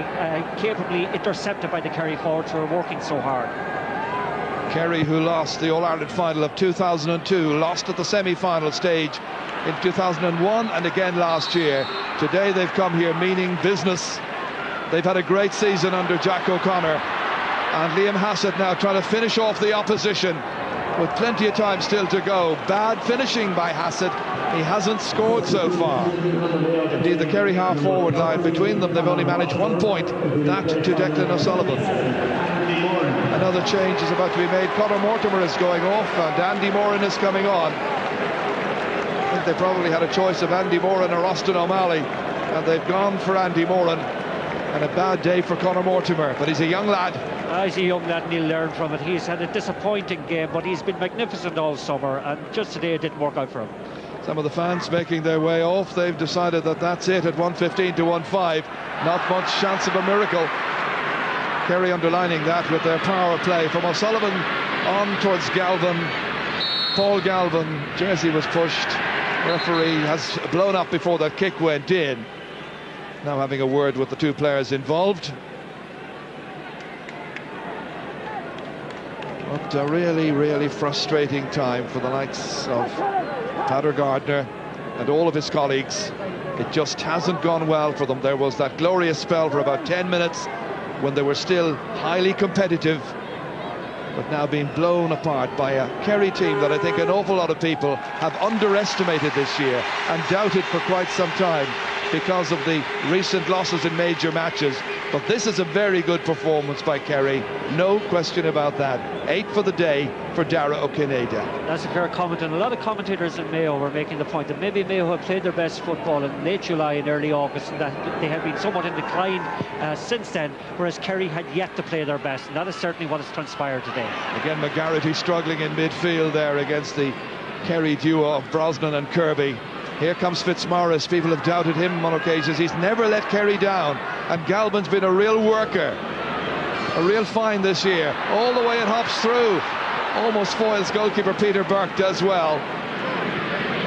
Speaker 6: capably intercepted by the Kerry forwards who are working so hard.
Speaker 5: Kerry, who lost the All-Ireland final of 2002, lost at the semi-final stage in 2001 and again last year. Today they've come here meaning business. They've had a great season under Jack O'Connor, and Liam Hassett now trying to finish off the opposition with plenty of time still to go. Bad finishing by Hassett. He hasn't scored so far. Indeed, the Kerry half-forward line, between them, they've only managed 1 point, that to Declan O'Sullivan. Another change is about to be made. Conor Mortimer is going off, and Andy Moran is coming on. I think they probably had a choice of Andy Moran or Austin O'Malley, and they've gone for Andy Moran. And a bad day for Conor Mortimer, but he's a young lad.
Speaker 6: He's a young lad and he'll learn from it. He's had a disappointing game, but he's been magnificent all summer, and just today it didn't work out for him.
Speaker 5: Some of the fans making their way off. They've decided that that's it at 1:15 to 1:5. Not much chance of a miracle. Kerry underlining that with their power play from O'Sullivan on towards Galvin. Paul Galvin, jersey was pushed. Referee has blown up before that kick went in. Now having a word with the two players involved. But a really, really frustrating time for the likes of Patter Gardner and all of his colleagues. It just hasn't gone well for them. There was that glorious spell for about 10 minutes when they were still highly competitive, but now being blown apart by a Kerry team that I think an awful lot of people have underestimated this year and doubted for quite some time because of the recent losses in major matches. But this is a very good performance by Kerry, no question about that. 8 for the day for Dara O'Kineda.
Speaker 6: That's a fair comment, and a lot of commentators in Mayo were making the point that maybe Mayo have played their best football in late July and early August, and that they have been somewhat in decline since then, whereas Kerry had yet to play their best, and that is certainly what has transpired today.
Speaker 5: Again, McGarrity struggling in midfield there against the Kerry duo of Brosnan and Kirby. Here comes Fitzmaurice. People have doubted him on occasions. He's never let Kerry down, and Galvin's been a real worker, a real find this year. All the way it hops through, almost foils goalkeeper Peter Burke does well.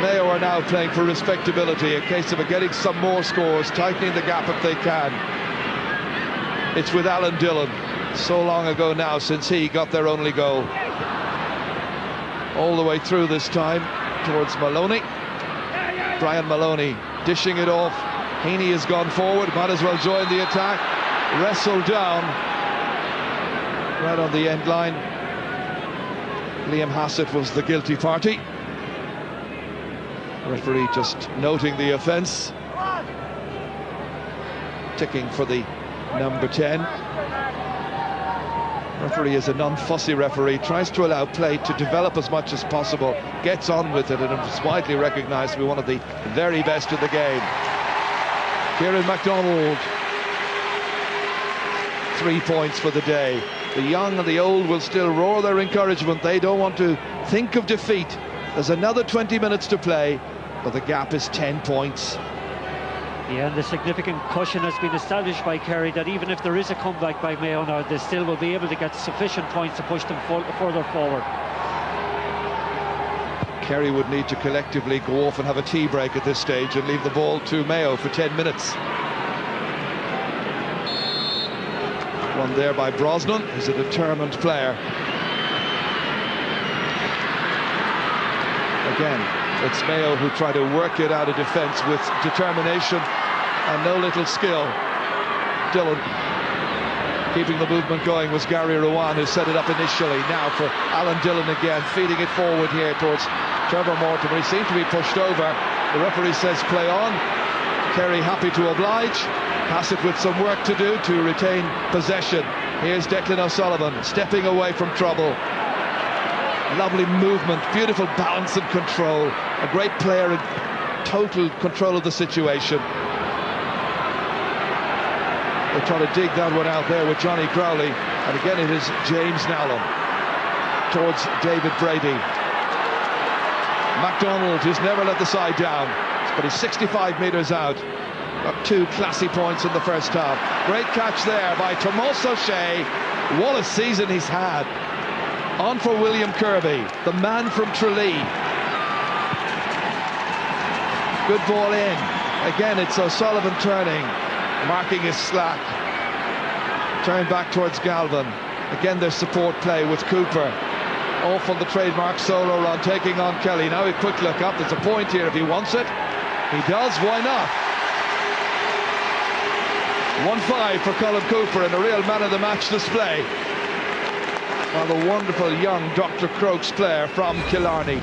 Speaker 5: Mayo are now playing for respectability, a case of getting some more scores, tightening the gap if they can. It's with Alan Dillon, so long ago now since he got their only goal. All the way through this time towards Maloney. Brian Maloney dishing it off. Heaney has gone forward, might as well join the attack. Wrestled down right on the end line. Liam Hassett was the guilty party. Referee just noting the offence. Ticking for the number 10. Referee is a non-fussy referee, tries to allow play to develop as much as possible, gets on with it, and is widely recognised to be one of the very best in the game. Kieran MacDonald, 3 points for the day. The young and the old will still roar their encouragement. They don't want to think of defeat. There's another 20 minutes to play, but the gap is 10 points.
Speaker 6: Yeah, and the significant cushion has been established by Kerry that even if there is a comeback by Mayo now, they still will be able to get sufficient points to push them further forward.
Speaker 5: Kerry would need to collectively go off and have a tea break at this stage and leave the ball to Mayo for 10 minutes. One there by Brosnan, who's a determined player. Again, it's Mayo who try to work it out of defence with determination and no little skill. Dillon keeping the movement going was Gary Rowan, who set it up initially. Now for Alan Dillon again, feeding it forward here towards Trevor Mortimer. He seemed to be pushed over. The referee says play on. Kerry happy to oblige. Hassett with some work to do to retain possession. Here's Declan O'Sullivan stepping away from trouble. Lovely movement, beautiful balance and control. A great player in total control of the situation. They try to dig that one out there with Johnny Crowley. And again it is James Nowlan towards David Brady. MacDonald, who's never let the side down, but he's 65 metres out. Got 2 classy points in the first half. Great catch there by Tomas O'Shea. What a season he's had. On for William Kirby, the man from Tralee. Good ball in. Again, it's O'Sullivan turning, marking his slack. Turn back towards Galvin. Again, there's support play with Cooper. Off on the trademark solo run, taking on Kelly. Now a quick look up. There's a point here if he wants it. He does, why not? 1-5 for Colin Cooper in a real man of the match display. Well, the wonderful young Dr. Crokes player from Killarney.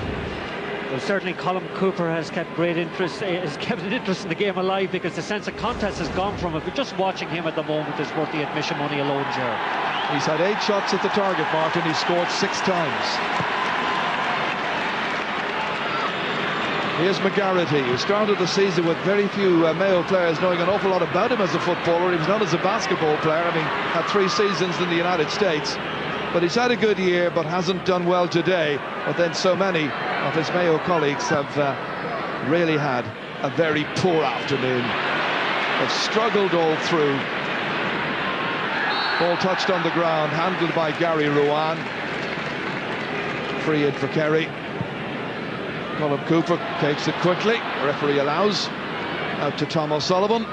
Speaker 6: Well, certainly Colin Cooper has kept great interest, has kept an interest in the game alive, because the sense of contest has gone from it. But just watching him at the moment is worth the admission money alone, Ger.
Speaker 5: He's had 8 shots at the target, Martin. He scored 6 times. Here's McGarity, who started the season with very few Mayo players knowing an awful lot about him as a footballer. He was not as a basketball player, having had 3 seasons in the United States. But he's had a good year, but hasn't done well today. But then so many of his Mayo colleagues have really had a very poor afternoon. They've struggled all through. Ball touched on the ground, handled by Gary Ruan. Free in for Kerry. Colin Cooper takes it quickly. The referee allows. Out to Tom O'Sullivan.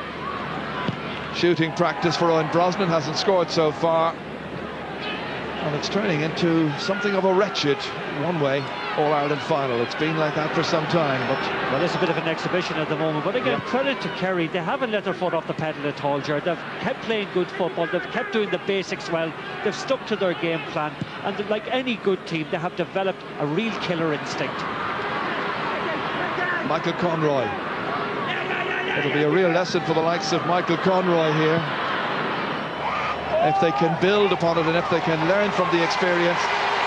Speaker 5: Shooting practice for Owen Brosnan, hasn't scored so far. And it's turning into something of a wretched, one-way All-Ireland final. It's been like that for some time, but...
Speaker 6: Well, it's a bit of an exhibition at the moment, but again, credit to Kerry. They haven't let their foot off the pedal at all, Ger. They've kept playing good football. They've kept doing the basics well. They've stuck to their game plan. And like any good team, they have developed a real killer instinct.
Speaker 5: Michael Conroy. It'll be a real lesson for the likes of Michael Conroy here. If they can build upon it and if they can learn from the experience.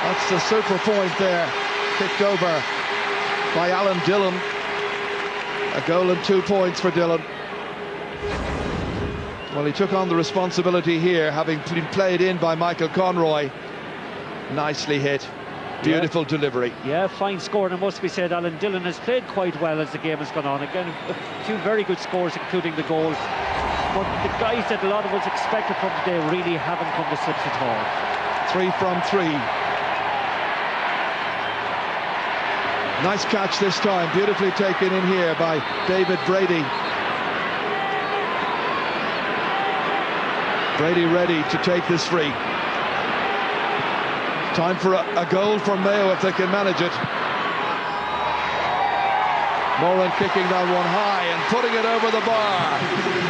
Speaker 5: That's the super point there. Kicked over by Alan Dillon. A goal and 2 points for Dillon. Well, he took on the responsibility here, having been played in by Michael Conroy. Nicely hit. Beautiful delivery.
Speaker 6: Yeah, fine score, and it must be said, Alan Dillon has played quite well as the game has gone on. Again, a few very good scores, including the goal. But the guys that a lot of us expected from today really haven't come to slips at all.
Speaker 5: 3 from 3. Nice catch this time, beautifully taken in here by David Brady. Brady ready to take this free. Time for a goal from Mayo if they can manage it. Moran kicking that one high and putting it over the bar.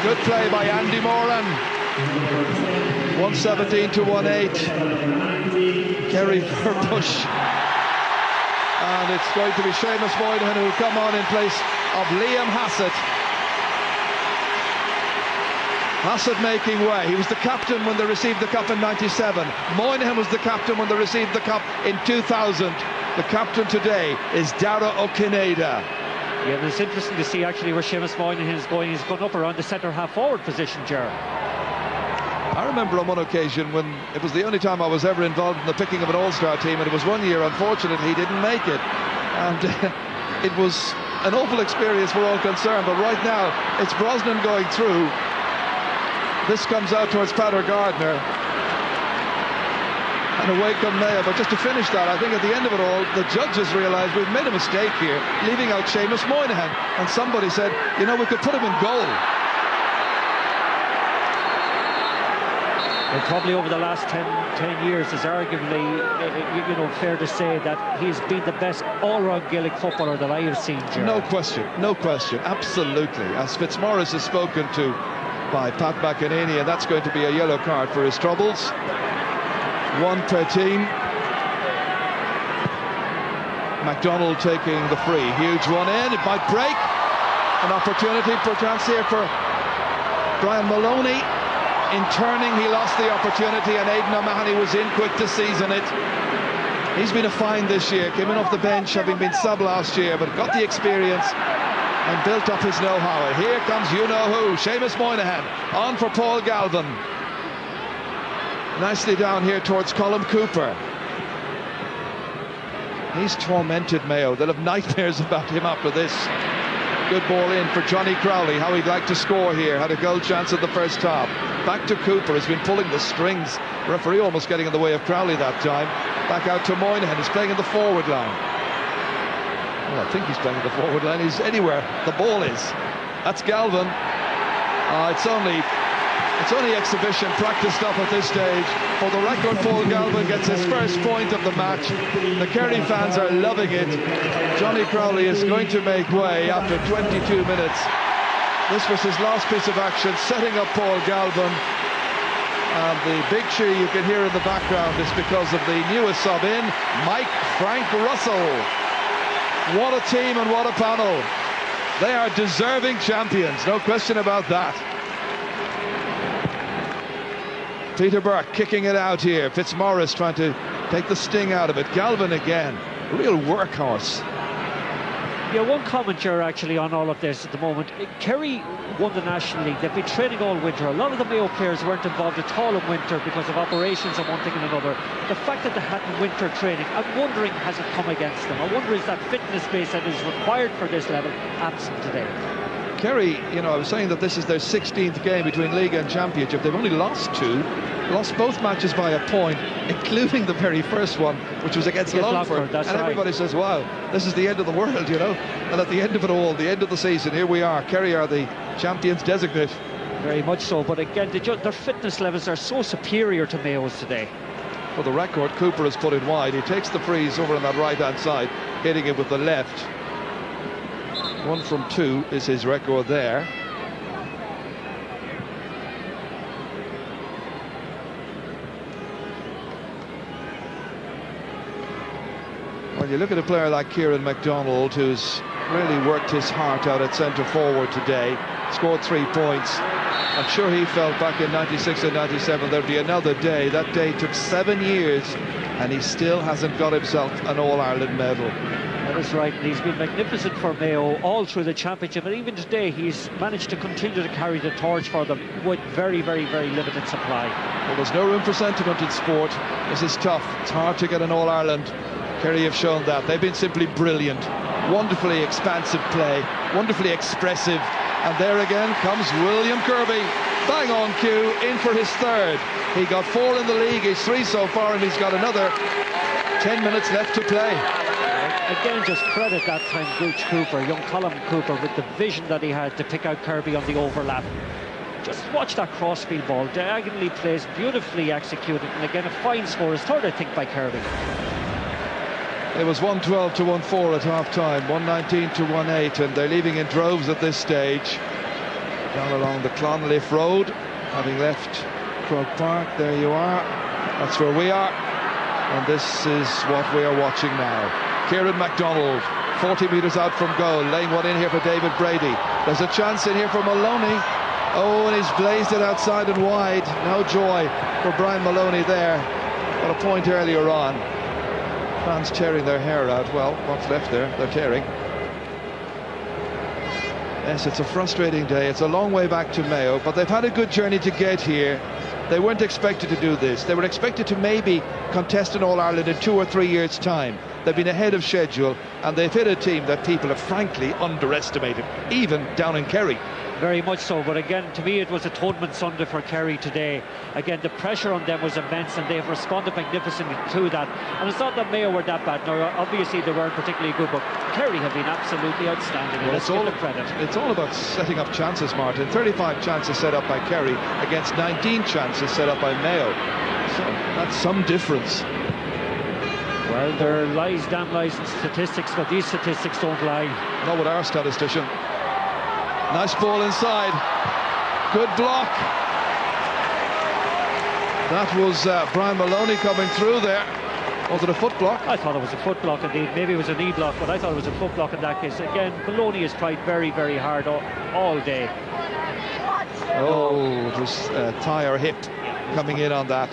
Speaker 5: Good play by Andy Moran. 117 to 1-8. Kerry for push. And it's going to be Seamus Moynihan who will come on in place of Liam Hassett. Hassett making way. He was the captain when they received the cup in '97. Moynihan was the captain when they received the cup in 2000. The captain today is Dara O'Kineda.
Speaker 6: Yeah, but it's interesting to see actually where Seamus Moynihan is going. He's gone up around the centre half forward position, Ger.
Speaker 5: I remember on one occasion when it was the only time I was ever involved in the picking of an all-star team, and it was one year, unfortunately, he didn't make it. And it was an awful experience for all concerned, but right now it's Brosnan going through. This comes out towards Pater Gardner. And away come Mayo. But just to finish that, I think at the end of it all, the judges realised we've made a mistake here, leaving out Seamus Moynihan. And somebody said, you know, we could put him in goal.
Speaker 6: And probably over the last 10 years, it's arguably, you know, fair to say that he's been the best all-round Gaelic footballer that I have seen, Ger.
Speaker 5: No question, absolutely. As Fitzmaurice has spoken to by Pat McEnany, and that's going to be a yellow card for his troubles. 1 per team. MacDonald taking the free. Huge one in. It might break. An opportunity perchance here for Brian Maloney. In turning, he lost the opportunity, and Aidan O'Mahony was in quick to season it. He's been a find this year. Came in off the bench, having been sub last year, but got the experience and built up his know-how. Here comes you-know-who, Seamus Moynihan, on for Paul Galvin. Nicely down here towards Colin Cooper. He's tormented Mayo. They'll have nightmares about him after this. Good ball in for Johnny Crowley. How he'd like to score here. Had a goal chance at the first half. Back to Cooper, has been pulling the strings. Referee almost getting in the way of Crowley that time. Back out to Moynihan, who's playing in the forward line. Well, I think he's playing in the forward line. He's anywhere the ball is. That's Galvin. It's only exhibition, practice stuff at this stage. For the record, Paul Galvin gets his first point of the match. The Kerry fans are loving it. Johnny Crowley is going to make way after 22 minutes. This was his last piece of action, setting up Paul Galvin. And the big cheer you can hear in the background is because of the newest sub in, Frank Russell. What a team and what a panel. They are deserving champions, no question about that. Peter Burke kicking it out here. Fitzmaurice trying to take the sting out of it. Galvin again, a real workhorse.
Speaker 6: Yeah, one comment here actually on all of this at the moment. Kerry won the National League. They've been training all winter. A lot of the Mayo players weren't involved at all in winter because of operations and one thing and another. The fact that they hadn't winter training, I'm wondering, has it come against them? I wonder, is that fitness base that is required for this level absent today?
Speaker 5: Kerry, you know, I was saying that this is their 16th game between League and Championship. They've only lost 2, lost both matches by a point, including the very first one, which was against Longford. And everybody says, wow, this is the end of the world, you know. And at the end of it all, the end of the season, here we are. Kerry are the champions designate.
Speaker 6: Very much so, but again, their fitness levels are so superior to Mayo's today.
Speaker 5: For the record, Cooper has put it wide. He takes the freeze over on that right-hand side, hitting it with the left. 1 from 2 is his record there. When you look at a player like Kieran MacDonald, who's really worked his heart out at centre forward today, scored 3 points. I'm sure he felt back in 96 and 97 there'd be another day. That day took 7 years, and he still hasn't got himself an All-Ireland medal.
Speaker 6: That is right, and he's been magnificent for Mayo all through the championship, and even today he's managed to continue to carry the torch for them with very, very, very limited supply.
Speaker 5: Well, there's no room for sentiment in sport. This is tough. It's hard to get an All-Ireland. Kerry have shown that. They've been simply brilliant. Wonderfully expansive play, wonderfully expressive. And there again comes William Kirby. Bang on cue, in for his 3rd. He got 4 in the league, he's 3 so far, and he's got another 10 minutes left to play.
Speaker 6: Again, just credit that time Gooch Cooper, young Colin Cooper, with the vision that he had to pick out Kirby on the overlap. Just watch that crossfield ball, diagonally placed, beautifully executed, and again a fine score, his 3rd I think by Kirby.
Speaker 5: It was 112 to 1-4 at half-time, 119 to 1-8, and they're leaving in droves at this stage. Down along the Clonliffe Road, having left Croke Park. There you are. That's where we are. And this is what we are watching now. Kieran MacDonald, 40 metres out from goal, laying one in here for David Brady. There's a chance in here for Maloney. Oh, and he's blazed it outside and wide. No joy for Brian Maloney there. Got a point earlier on. Fans tearing their hair out. Well, what's left there? They're tearing. Yes, it's a frustrating day. It's a long way back to Mayo, but they've had a good journey to get here. They weren't expected to do this. They were expected to maybe contest an All-Ireland in 2 or 3 years' time. They've been ahead of schedule, and they've hit a team that people have frankly underestimated, even down in Kerry.
Speaker 6: Very much so, but again, to me it was Atonement Sunday for Kerry today. Again, the pressure on them was immense, and they've responded magnificently to that. And it's not that Mayo were that bad. Now, obviously they weren't particularly good, but Kerry have been absolutely outstanding.
Speaker 5: Well,
Speaker 6: let's give them credit.
Speaker 5: It's all about setting up chances, Martin. 35 chances set up by Kerry against 19 chances set up by Mayo. So that's some difference.
Speaker 6: Well, there lies, damn lies in statistics, but these statistics don't lie.
Speaker 5: Not with our statistician. Nice ball inside. Good block. That was Brian Maloney coming through there. Was it a foot block?
Speaker 6: I thought it was a foot block indeed. Maybe it was a knee block, but I thought it was a foot block in that case. Again, Maloney has tried very, very hard all day.
Speaker 5: Oh, it was thigh or hip coming in on that.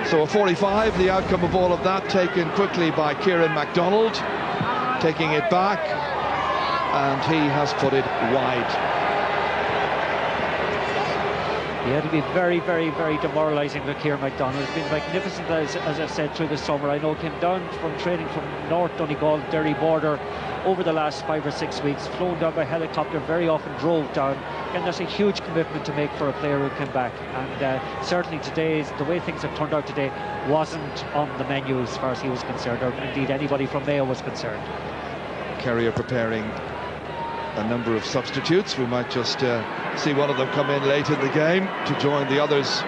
Speaker 5: So a 45, the outcome of all of that, taken quickly by Kieran MacDonald, taking it back, and he has put it wide.
Speaker 6: He had to be very, very, very demoralising for Kieran MacDonald. It's been magnificent, as I've said, through the summer. I know he came down from training from North Donegal, Derry border, over the last 5 or 6 weeks, flown down by helicopter, very often drove down. And that's a huge commitment to make for a player who came back. And certainly today, the way things have turned out today, wasn't on the menu as far as he was concerned, or indeed anybody from Mayo was concerned.
Speaker 5: Kerry are preparing a number of substitutes. We might just see one of them come in late in the game to join the others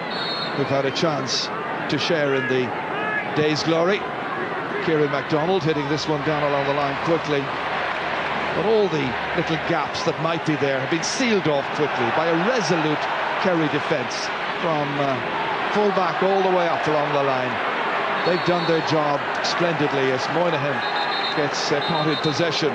Speaker 5: who've had a chance to share in the day's glory. Kieran MacDonald hitting this one down along the line quickly, but all the little gaps that might be there have been sealed off quickly by a resolute Kerry defence from full-back all the way up along the line. They've done their job splendidly as Moynihan gets caught in possession.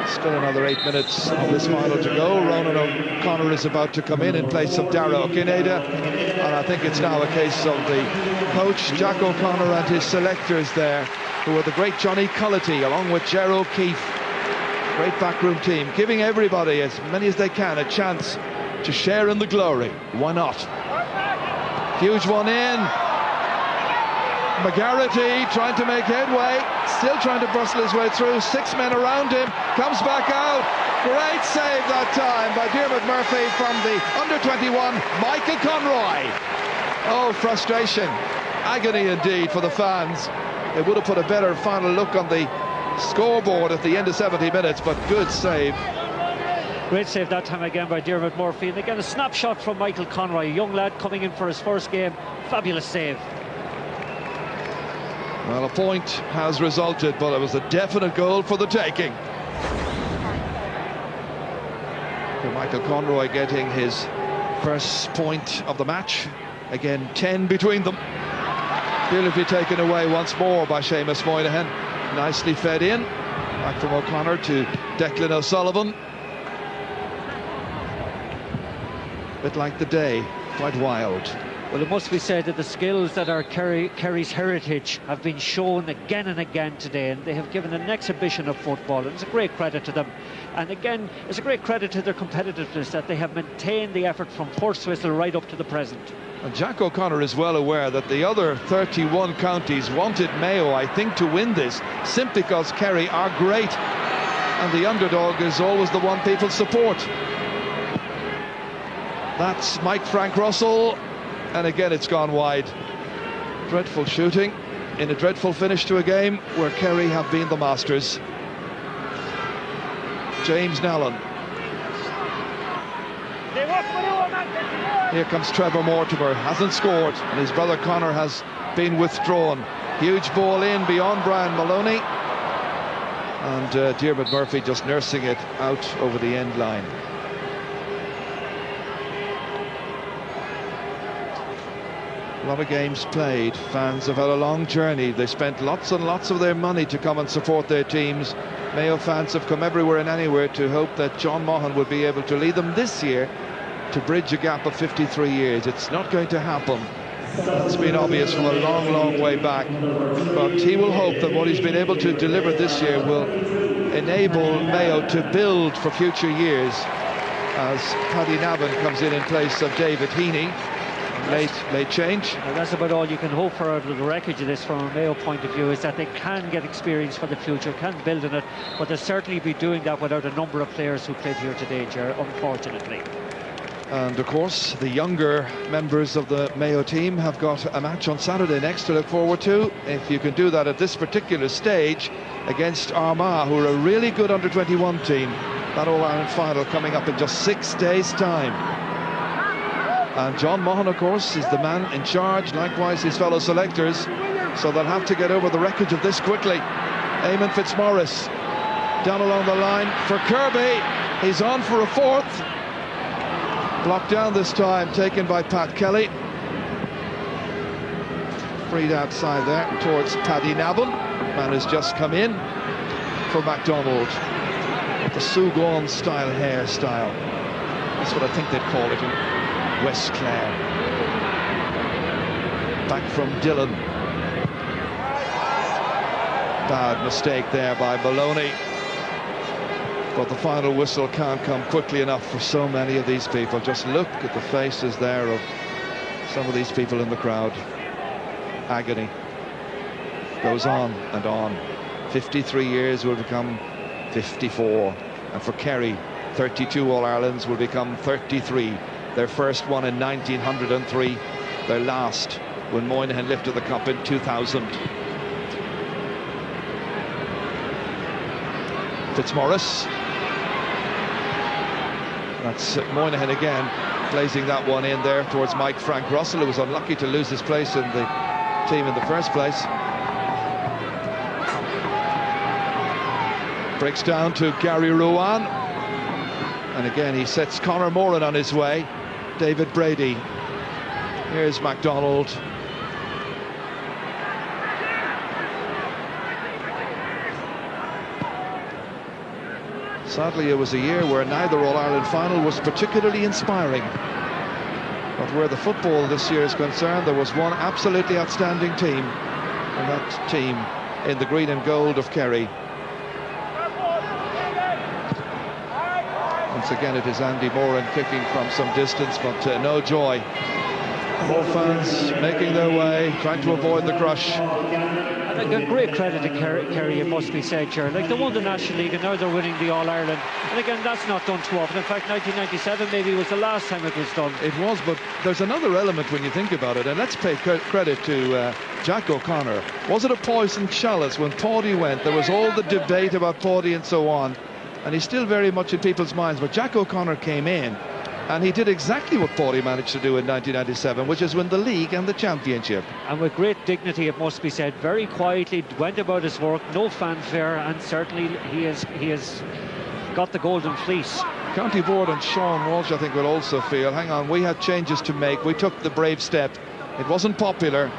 Speaker 5: Still another 8 minutes of this final to go. Ronan O'Connor is about to come in place of Dara O'Kineda, and I think it's now a case of the coach Jack O'Connor and his selectors there, who are the great Johnny Cullity along with Ger O'Keefe, great backroom team, giving everybody, as many as they can, a chance to share in the glory. Why not? Huge one in. McGarity trying to make headway, still trying to bustle his way through. 6 men around him, comes back out. Great save that time by Dermot Murphy from the under-21 Michael Conroy. Oh, frustration, agony indeed for the fans. It would have put a better final look on the scoreboard at the end of 70 minutes, but good save.
Speaker 6: Great save that time again by Dermot Murphy, and again a snapshot from Michael Conroy, a young lad coming in for his first game. Fabulous save.
Speaker 5: Well, a point has resulted, but it was a definite goal for the taking. Michael Conroy getting his first point of the match. Again, 10 between them. Beautifully taken away once more by Seamus Moynihan. Nicely fed in. Back from O'Connor to Declan O'Sullivan. Bit like the day, quite wild.
Speaker 6: Well, it must be said that the skills that are Kerry's heritage have been shown again and again today, and they have given an exhibition of football, and it's a great credit to them. And again, it's a great credit to their competitiveness that they have maintained the effort from first whistle right up to the present.
Speaker 5: And Jack O'Connor is well aware that the other 31 counties wanted Mayo, I think, to win this, simply because Kerry are great, and the underdog is always the one people support. That's Mike Frank Russell. And again, it's gone wide. Dreadful shooting in a dreadful finish to a game where Kerry have been the masters. James Nallen. Here comes Trevor Mortimer, hasn't scored, and his brother Connor has been withdrawn. Huge ball in beyond Brian Maloney. And Dermot Murphy just nursing it out over the end line. A lot of games played. Fans have had a long journey. They spent lots and lots of their money to come and support their teams. Mayo fans have come everywhere and anywhere to hope that John Mahon would be able to lead them this year to bridge a gap of 53 years. It's not going to happen. That's been obvious from a long, long way back. But he will hope that what he's been able to deliver this year will enable Mayo to build for future years, as Paddy Navan comes in place of David Heaney. Late change.
Speaker 6: Well, that's about all you can hope for out of the wreckage of this from a Mayo point of view, is that they can get experience for the future, can build on it, but they'll certainly be doing that without a number of players who played here today, Ger, unfortunately.
Speaker 5: And of course, the younger members of the Mayo team have got a match on Saturday next to look forward to. If you can do that at this particular stage against Armagh, who are a really good under-21 team. That All-Ireland final coming up in just 6 days' time. And John Mahon, of course, is the man in charge, likewise his fellow selectors, so they'll have to get over the wreckage of this quickly. Eamon Fitzmaurice down along the line for Kirby. He's on for a fourth. Blocked down this time, taken by Pat Kelly. Freed outside there towards Paddy Navan. Man has just come in for MacDonald. The Sue Gawn style hairstyle. That's what I think they'd call it in West Clare. Back from Dillon. Bad mistake there by Maloney. But the final whistle can't come quickly enough for so many of these people. Just look at the faces there of some of these people in the crowd. Agony goes on and on. 53 years will become 54. And for Kerry, 32 All-Irelands will become 33. Their first one in 1903. Their last when Moynihan lifted the cup in 2000. Fitzmaurice. That's Moynihan again, placing that one in there towards Mike Frank Russell, who was unlucky to lose his place in the team in the first place. Breaks down to Gary Ruan. And again, he sets Conor Moran on his way. David Brady. Here's MacDonald. Sadly, it was a year where neither All-Ireland final was particularly inspiring. But where the football this year is concerned, there was one absolutely outstanding team, and that team in the green and gold of Kerry. Once again, it is Andy Moran kicking from some distance, but no joy. More fans making their way, trying to avoid the crush.
Speaker 6: And a great credit to Kerry, it must be said, Ger. Like, they won the National League and now they're winning the All-Ireland. And again, that's not done too often. In fact, 1997 maybe was the last time it was done.
Speaker 5: It was, but there's another element when you think about it, and let's pay credit to Jack O'Connor. Was it a poisoned chalice when Pawdy went? There was all the debate about Pawdy and so on, and he's still very much in people's minds. But Jack O'Connor came in, and he did exactly what Pawdy managed to do in 1997, which is win the league and the championship.
Speaker 6: And with great dignity, it must be said. Very quietly went about his work, no fanfare, and certainly he has got the golden fleece.
Speaker 5: County Board and Sean Walsh, I think, will also feel, hang on, we had changes to make. We took the brave step. It wasn't popular,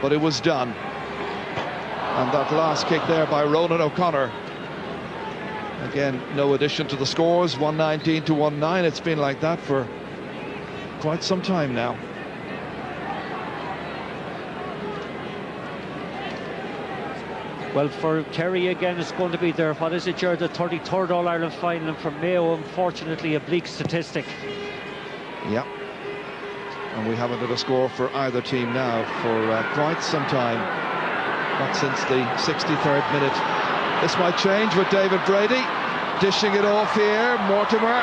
Speaker 5: but it was done. And that last kick there by Ronan O'Connor. Again, no addition to the scores, 119 to 1-9. It's been like that for quite some time now.
Speaker 6: Well, for Kerry again, it's going to be their, what is it, Ger, the 33rd All-Ireland final, and for Mayo, unfortunately, a bleak statistic.
Speaker 5: Yeah. And we haven't had a score for either team now for quite some time. Not since the 63rd minute. This might change with David Brady dishing it off here. Mortimer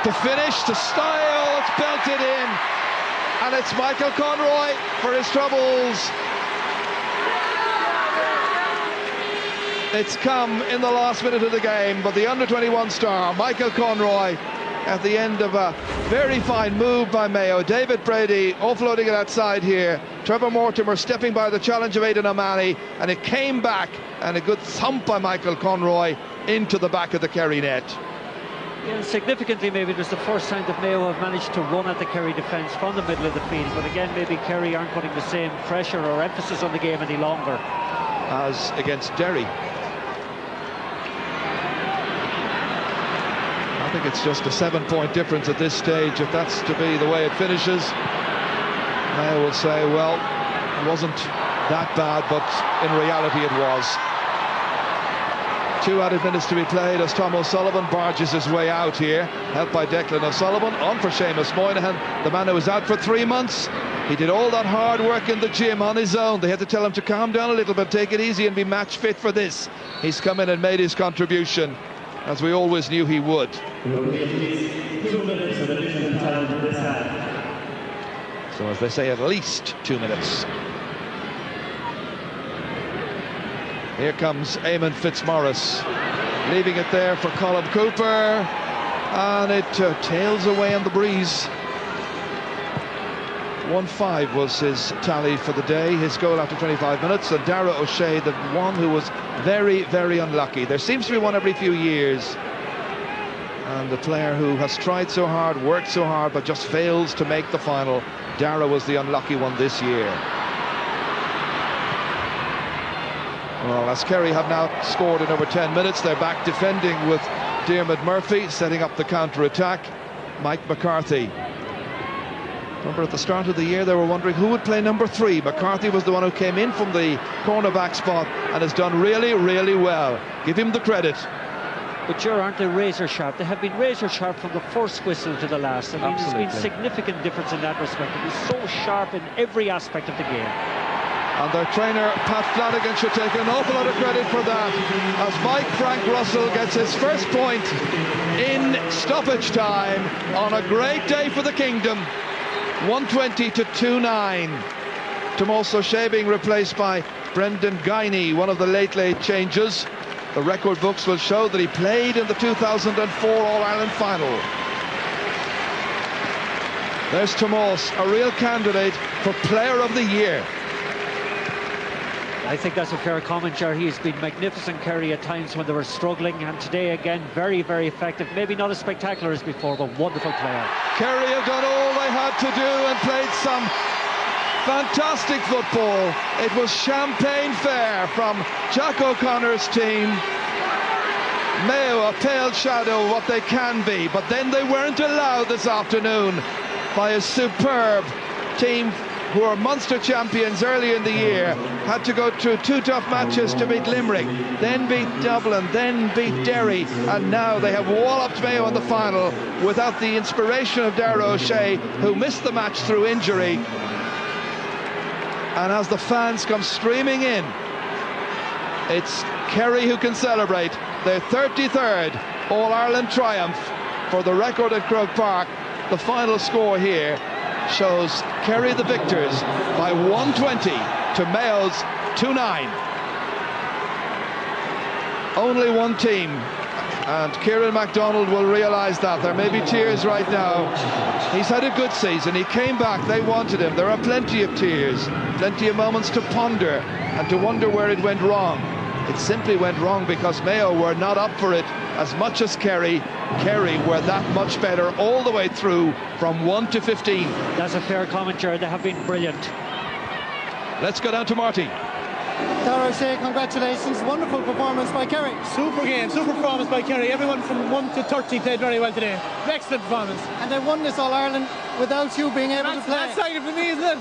Speaker 5: to finish, to style, it's belted in, and it's Michael Conroy for his troubles. It's come in the last minute of the game, but the under-21 star, Michael Conroy, at the end of a very fine move by Mayo. David Brady offloading it outside here. Trevor Mortimer stepping by the challenge of Aidan O'Mahony, and it came back, and a good thump by Michael Conroy into the back of the Kerry net.
Speaker 6: Yeah, significantly, maybe it was the first time that Mayo have managed to run at the Kerry defence from the middle of the field, but again, maybe Kerry aren't putting the same pressure or emphasis on the game any longer.
Speaker 5: As against Derry. I think it's just a 7-point difference at this stage. If that's to be the way it finishes, Mayo will say, well, it wasn't that bad, but in reality it was. 2 added minutes to be played as Tom O'Sullivan barges his way out here, helped by Declan O'Sullivan. On for Seamus Moynihan, the man who was out for 3 months. He did all that hard work in the gym on his own. They had to tell him to calm down a little bit, take it easy and be match fit for this. He's come in and made his contribution, as we always knew he would.
Speaker 11: 2 minutes of additional time to this half.
Speaker 5: So as they say, at least 2 minutes. Here comes Eamon Fitzmaurice, leaving it there for Colm Cooper, and it tails away on the breeze. 1-5 was his tally for the day, his goal after 25 minutes, and Dara O'Shea, the one who was very, very unlucky. There seems to be one every few years, and the player who has tried so hard, worked so hard, but just fails to make the final. Dara was the unlucky one this year. Well, as Kerry have now scored in over 10 minutes, they're back defending with Diarmuid Murphy, setting up the counter-attack. Mike McCarthy. Remember, at the start of the year, they were wondering who would play number 3. McCarthy was the one who came in from the cornerback spot and has done really, really well. Give him the credit.
Speaker 6: But aren't they razor sharp? They have been razor sharp from the first whistle to the last. I mean, there's been significant difference in that respect. It is so sharp in every aspect of the game.
Speaker 5: And their trainer, Pat Flanagan, should take an awful lot of credit for that, as Mike Frank Russell gets his first point in stoppage time on a great day for the Kingdom. 120 to 2-9. Tomas O'Shea being replaced by Brendan Guiney, one of the late changes. The record books will show that he played in the 2004 All-Ireland final. There's Tomas, a real candidate for Player of the Year.
Speaker 6: I think that's a fair comment, Ger. He's been magnificent, Kerry, at times when they were struggling, and today again very, very effective. Maybe not as spectacular as before, but wonderful player.
Speaker 5: Kerry have done all they had to do and played some fantastic football. It was champagne fair from Jack O'Connor's team. Mayo a pale shadow of what they can be, but then they weren't allowed this afternoon by a superb team who are Munster champions early in the year. Had to go through 2 tough matches to beat Limerick, then beat Dublin, then beat Derry, and now they have walloped Mayo in the final without the inspiration of Darragh O'Shea, who missed the match through injury. And as the fans come streaming in, it's Kerry who can celebrate their 33rd All-Ireland triumph for the record at Croke Park. The final score here shows Kerry the victors by 120 to Mayo's 2-9. Only one team, and Kieran MacDonald will realise that. There may be tears right now. He's had a good season. He came back. They wanted him. There are plenty of tears, plenty of moments to ponder and to wonder where it went wrong. It simply went wrong because Mayo were not up for it as much as Kerry. Kerry were that much better all the way through from 1 to 15.
Speaker 6: That's a fair comment, Jared. They have been brilliant.
Speaker 5: Let's go down to Marty.
Speaker 2: Darragh O'Shea, congratulations. Wonderful performance by Kerry.
Speaker 3: Super game, super performance by Kerry. Everyone from 1 to 30 played very well today. Excellent performance.
Speaker 2: And they won this All-Ireland without you being able to play.
Speaker 3: That's exciting for me, isn't it?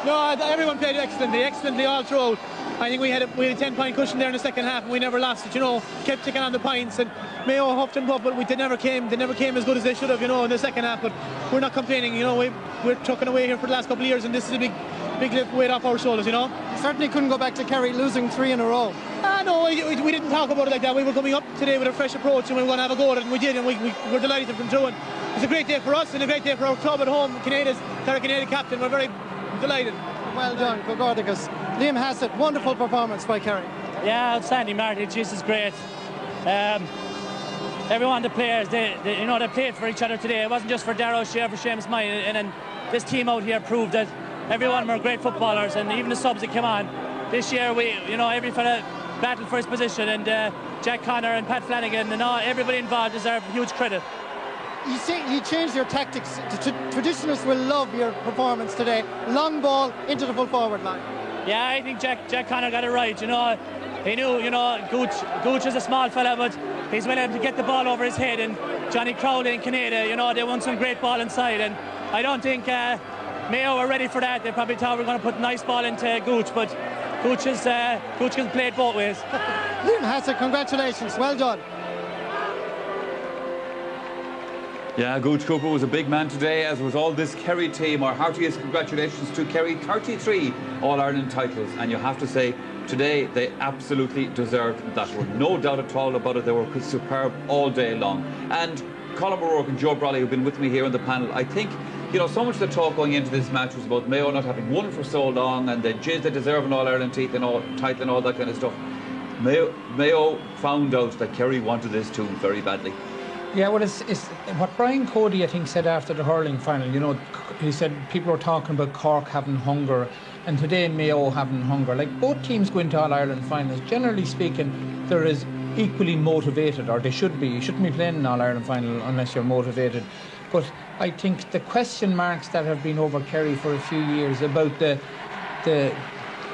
Speaker 3: No, everyone played excellently all throughout. I think we had a 10-point cushion there in the second half, and we never lost it. You know, kept taking on the points, and Mayo huffed and puffed, but they never came as good as they should have, you know, in the second half. But we're not complaining. You know, we're trucking away here for the last couple of years, and this is a big lift weight off our shoulders. You know,
Speaker 2: certainly couldn't go back to Kerry losing 3 in a row.
Speaker 3: No, we didn't talk about it like that. We were coming up today with a fresh approach, and we were going to have a go at it, and we did, and we're delighted from through. And it's a great day for us and a great day for our club at home. Canada's Canadian captain. We're very delighted.
Speaker 2: Well done, Gogordagus. Liam Hassett, wonderful performance by Kerry.
Speaker 12: Yeah, outstanding, Marty. This is great. Everyone, the players, they played for each other today. It wasn't just for Darragh O'Shea, for Seamus Mayo, and then this team out here proved that everyone were great footballers, and even the subs that came on. This year, every fella battled for his position, and Jack Connor and Pat Flanagan and everybody involved deserve huge credit.
Speaker 2: You see, you changed your tactics. Traditionalists will love your performance today. Long ball into the full forward line.
Speaker 12: Yeah, I think Jack Connor got it right. You know, he knew. You know, Gooch is a small fella, but he's well able to get the ball over his head. And Johnny Crowley and Canada, you know, they won some great ball inside. And I don't think Mayo were ready for that. They probably thought we were going to put a nice ball into Gooch, but Gooch can play it both ways.
Speaker 2: Liam Hassett, congratulations. Well done.
Speaker 1: Yeah, Gooch Cooper was a big man today, as was all this Kerry team. Our heartiest congratulations to Kerry. 33 All-Ireland titles, and you have to say, today they absolutely deserved that one. No doubt at all about it. They were superb all day long. And Colin O'Rourke and Joe Brawley, who've been with me here on the panel, I think, you know, so much of the talk going into this match was about Mayo not having won for so long, and they deserve an All-Ireland title and all that kind of stuff. Mayo found out that Kerry wanted this too very badly.
Speaker 7: Yeah, well, it's what Brian Cody, I think, said after the hurling final. You know, he said people are talking about Cork having hunger, and today Mayo having hunger. Like, both teams go into All-Ireland finals. Generally speaking, they're as equally motivated, or they should be. You shouldn't be playing an All-Ireland final unless you're motivated. But I think the question marks that have been over Kerry for a few years about the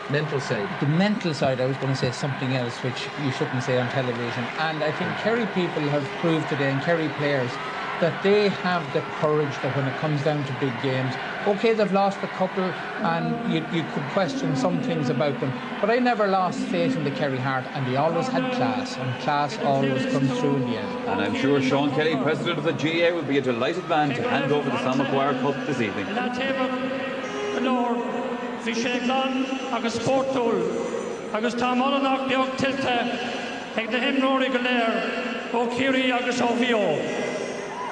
Speaker 4: mental side.
Speaker 7: The mental side, I was going to say something else which you shouldn't say on television. And I think Kerry people have proved today, and Kerry players, that they have the courage that when it comes down to big games, Okay, they've lost a couple, and you could question some things about them. But I never lost faith in the Kerry Heart, and they always had class, and class always comes through in the end.
Speaker 1: And I'm sure Sean Kelly, president of the GA, will be a delighted man to hand over the Sam Maguire Cup this evening.
Speaker 13: Fi Sheglan agus Sportol agus tá Molynach beag tiltte ag na himróí go léir ó Kerry agus ó Mayo.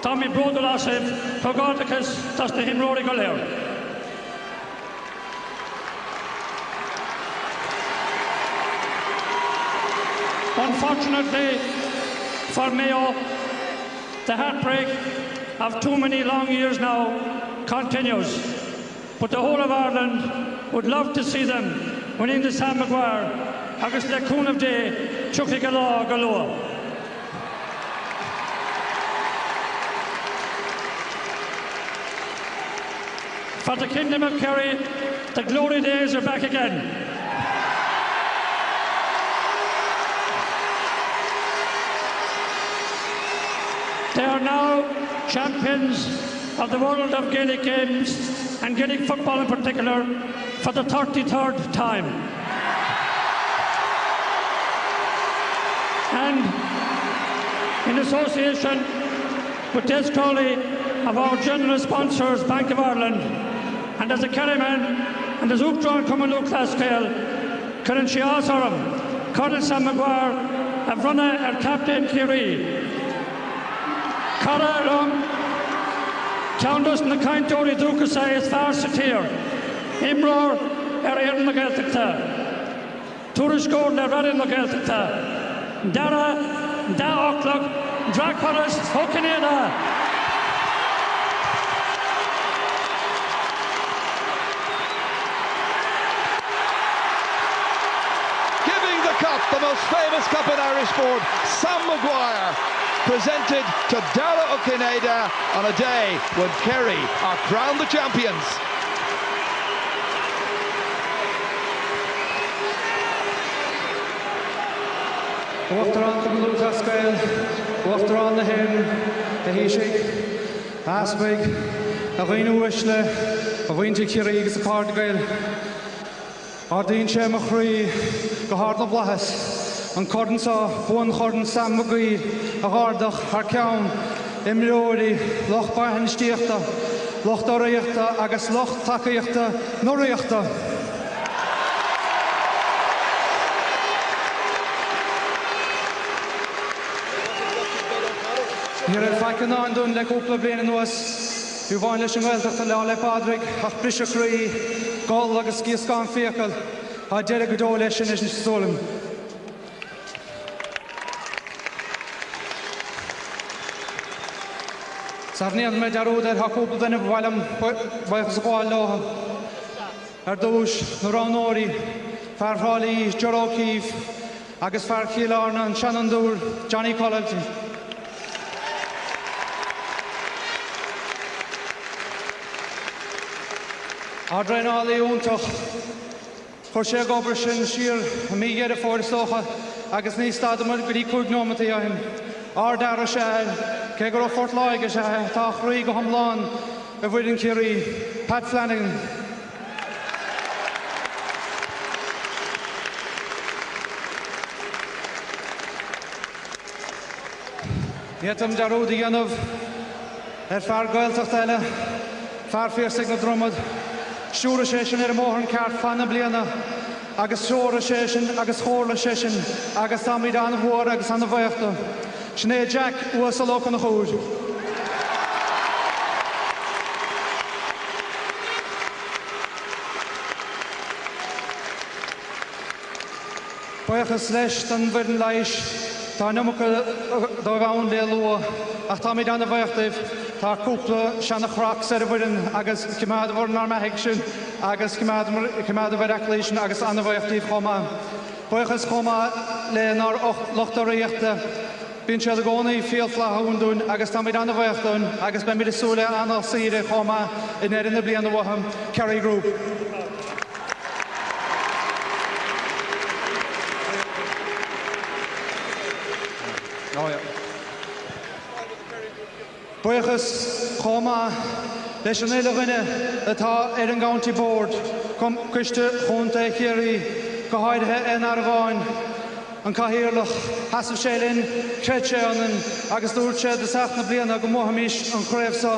Speaker 13: Tá mi brodal asibh tugáidechas tas na himróí go léir. Unfortunately for Mayo, the heartbreak of too many long years now continues. But the whole of Ireland would love to see them winning the Sam Maguire agus le cún of day chucki galore. For the Kingdom of Kerry, the glory days are back again. They are now champions of the world of Gaelic games and Gaelic football in particular for the 33rd time. And in association with Des Crowley of our general sponsors, Bank of Ireland, and as a Kerryman and as Uchtron Cumanú Clascale, Curran Shiasaram, Colonel Sam Maguire, have run our captain Kerry. Cara Countess na Caintóri Dúchasa is far satir. Imror Éireann na Gaeltachta. Tuairiscóir le Radan na Gaeltachta. Dara, Da Ochlach, Dragparas, Hocanéda.
Speaker 5: Giving the cup, the most famous cup in Irish sport, Sam Maguire, presented to Dara O'Cinada on a day when Kerry are crowned the champions.
Speaker 14: Wachter on the blue Cascale, wachter on the hen, the Hishik, Asbig, a Vinu Wishle, a Winty Kerry, a Cardigal, Ardeen Shemachri, the Heart of Lahas, and Cordensa, one Corden Sam Maguire, a Hardach, Harkown, Imlori, Loch Bahan Stiechta, Loch Doriachta, Agus Loch Takaiachta, Noriachta. Hier het vakken aan doen, le koppelen benen was. U waren leis yn Gaeltach yn le Padraig, ach brisio creu, gol agus gys gan ffeicl, a dere gydol leis yn ysyn stolym. Sarniad me darwyd ha koppel dyn y bwalym, bwach sgwal loha. Dwys, Noran Ori, Farfali, Joro Keefe, agus Farchiel Arna, Shannon Dŵr, Johnny Colleton. Adrein Ali úntach, chur sé gobar sin siar a mí géad a fórsocha agus ní stad mar gorí cúig nómata ahim. Ardar a sé, cé gur Fort Laig a sé, tá chraí go hamláin a bhuiidir Kerry, Pat Flanagan. Nietam darúd i gynnyf fear Gaeltach eile, fear fiersig na dromad, siúra sé sin móhan ceart fanna bliana, agus siúra sé sin, agus chóirla sé sin, agus tamid an bhór agus an bhaochta. Sné Jack uas a loch an chúd. Bachas leis den bhuiidir leis, tá numucha do bhain le lua, ach tamid an bhaochtaibh, tá cúpla seanna chraach ar a bhuiidir agus cimad bhór nar maitheag sin, agus cimad bhar eachlí sin agus an bhaochtaibh chomá. Bachas chomá le nar lochtaríochta, bíonn sé a gcónaí fialflathún dún agus tamid an bhaochtún, agus ben mid súla anal saoire chomá in éireann na bliana bhaham, Kerry Group. Buchas chomá leis an éile rinne atá ar an County Board chum cuiste chunta Kerry go háirithe in Argáin an caihirirlach hasamh sé linn creid sé anan agus dúirt sé de seach na bliana go mthaimís an chréibhsa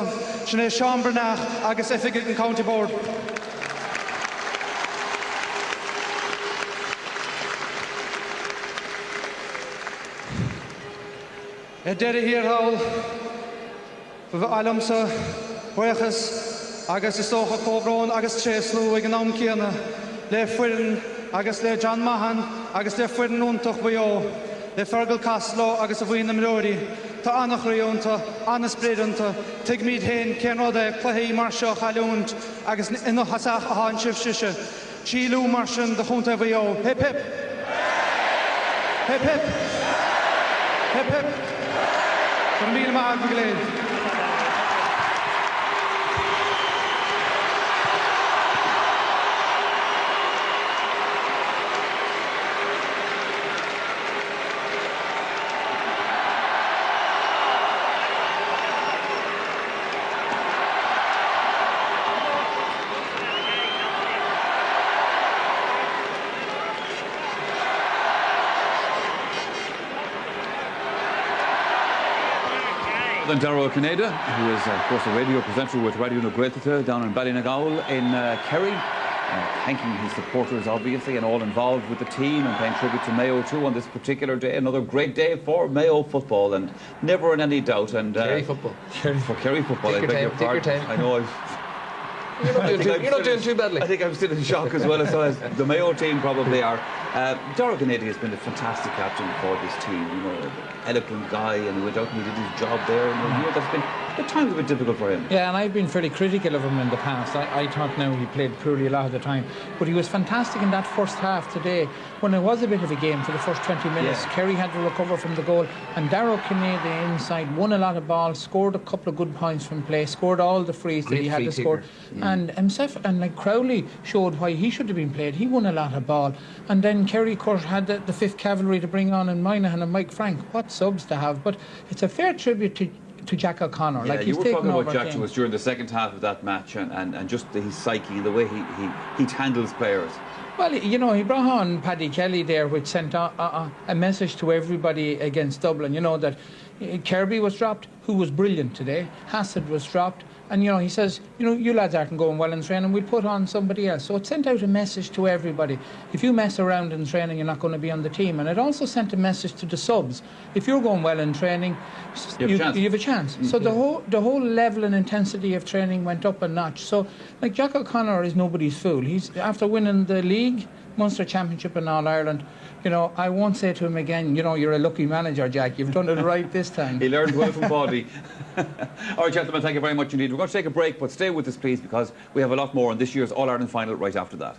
Speaker 14: sin é Sean Bernach agus oifigigh an County Board. Deire hir hawl bh alamsa buchas agus is tócha cóbrón agus tréslú ag an am céanna le fuirin agus le John Mahan agus le fuirin úntach Mayo le Fergal Caslo agus a bhuiin am Rory tá annach riúnta annas bréidirnta tuig míad hain céanráda chluitheí mar seo chailúnt agus ina hasach a háin sibh siise sílú mar sin de chunta Mayo. Hip hip! Hip hip! Hip hip! Van Miele Maag begeleid.
Speaker 1: Than Darragh Canada, who is, of course, a radio presenter with Radio na Gaeltachta down in Ballinagall in Kerry, thanking his supporters, obviously, and all involved with the team, and paying tribute to Mayo, too, on this particular day. Another great day for Mayo football, and never in any doubt. And
Speaker 4: Kerry football.
Speaker 1: For Kerry football, I beg your pardon.
Speaker 4: Take your time.
Speaker 1: I know
Speaker 4: You're not doing too badly.
Speaker 1: I think I'm still in shock as well as the Mayo team probably are. Darragh Canady has been a fantastic captain for this team. You know, eloquent guy, and he went out and he did his job there. And you know, that's been at times a bit difficult for him.
Speaker 7: Yeah, and I've been fairly critical of him in the past. I thought now he played poorly a lot of the time, but he was fantastic in that first half today when it was a bit of a game for the first 20 minutes. Yeah. Kerry had to recover from the goal, and Darragh Canady inside won a lot of balls, scored a couple of good points from play, scored all the frees that he had to score, and himself and like Crowley showed why he should have been played. He won a lot of ball, and then Kerry, of course, had the 5th Cavalry to bring on in Moynihan and Mike Frank. What subs to have, but it's a fair tribute to Jack O'Connor.
Speaker 1: Yeah,
Speaker 7: like
Speaker 1: you
Speaker 7: he's
Speaker 1: were talking about
Speaker 7: over
Speaker 1: Jack to us during the second half of that match, and just his psyche, the way he handles players.
Speaker 7: Well, you know, he brought on Paddy Kelly there, which sent a message to everybody against Dublin, you know, that Kirby was dropped, who was brilliant today. Hassett was dropped. And, you know, he says, you know, you lads aren't going well in training, we'll put on somebody else. So it sent out a message to everybody. If you mess around in training, you're not going to be on the team. And it also sent a message to the subs. If you're going well in training, you have a chance. Mm-hmm. So the whole level and intensity of training went up a notch. So, like, Jack O'Connor is nobody's fool. He's, after winning the league, Munster Championship and All-Ireland, you know, I won't say to him again, you know, you're a lucky manager, Jack. You've done it right this time.
Speaker 1: He learned well from Body. All right, gentlemen, thank you very much indeed. We're going to take a break, but stay with us, please, because we have a lot more on this year's All-Ireland final right after that.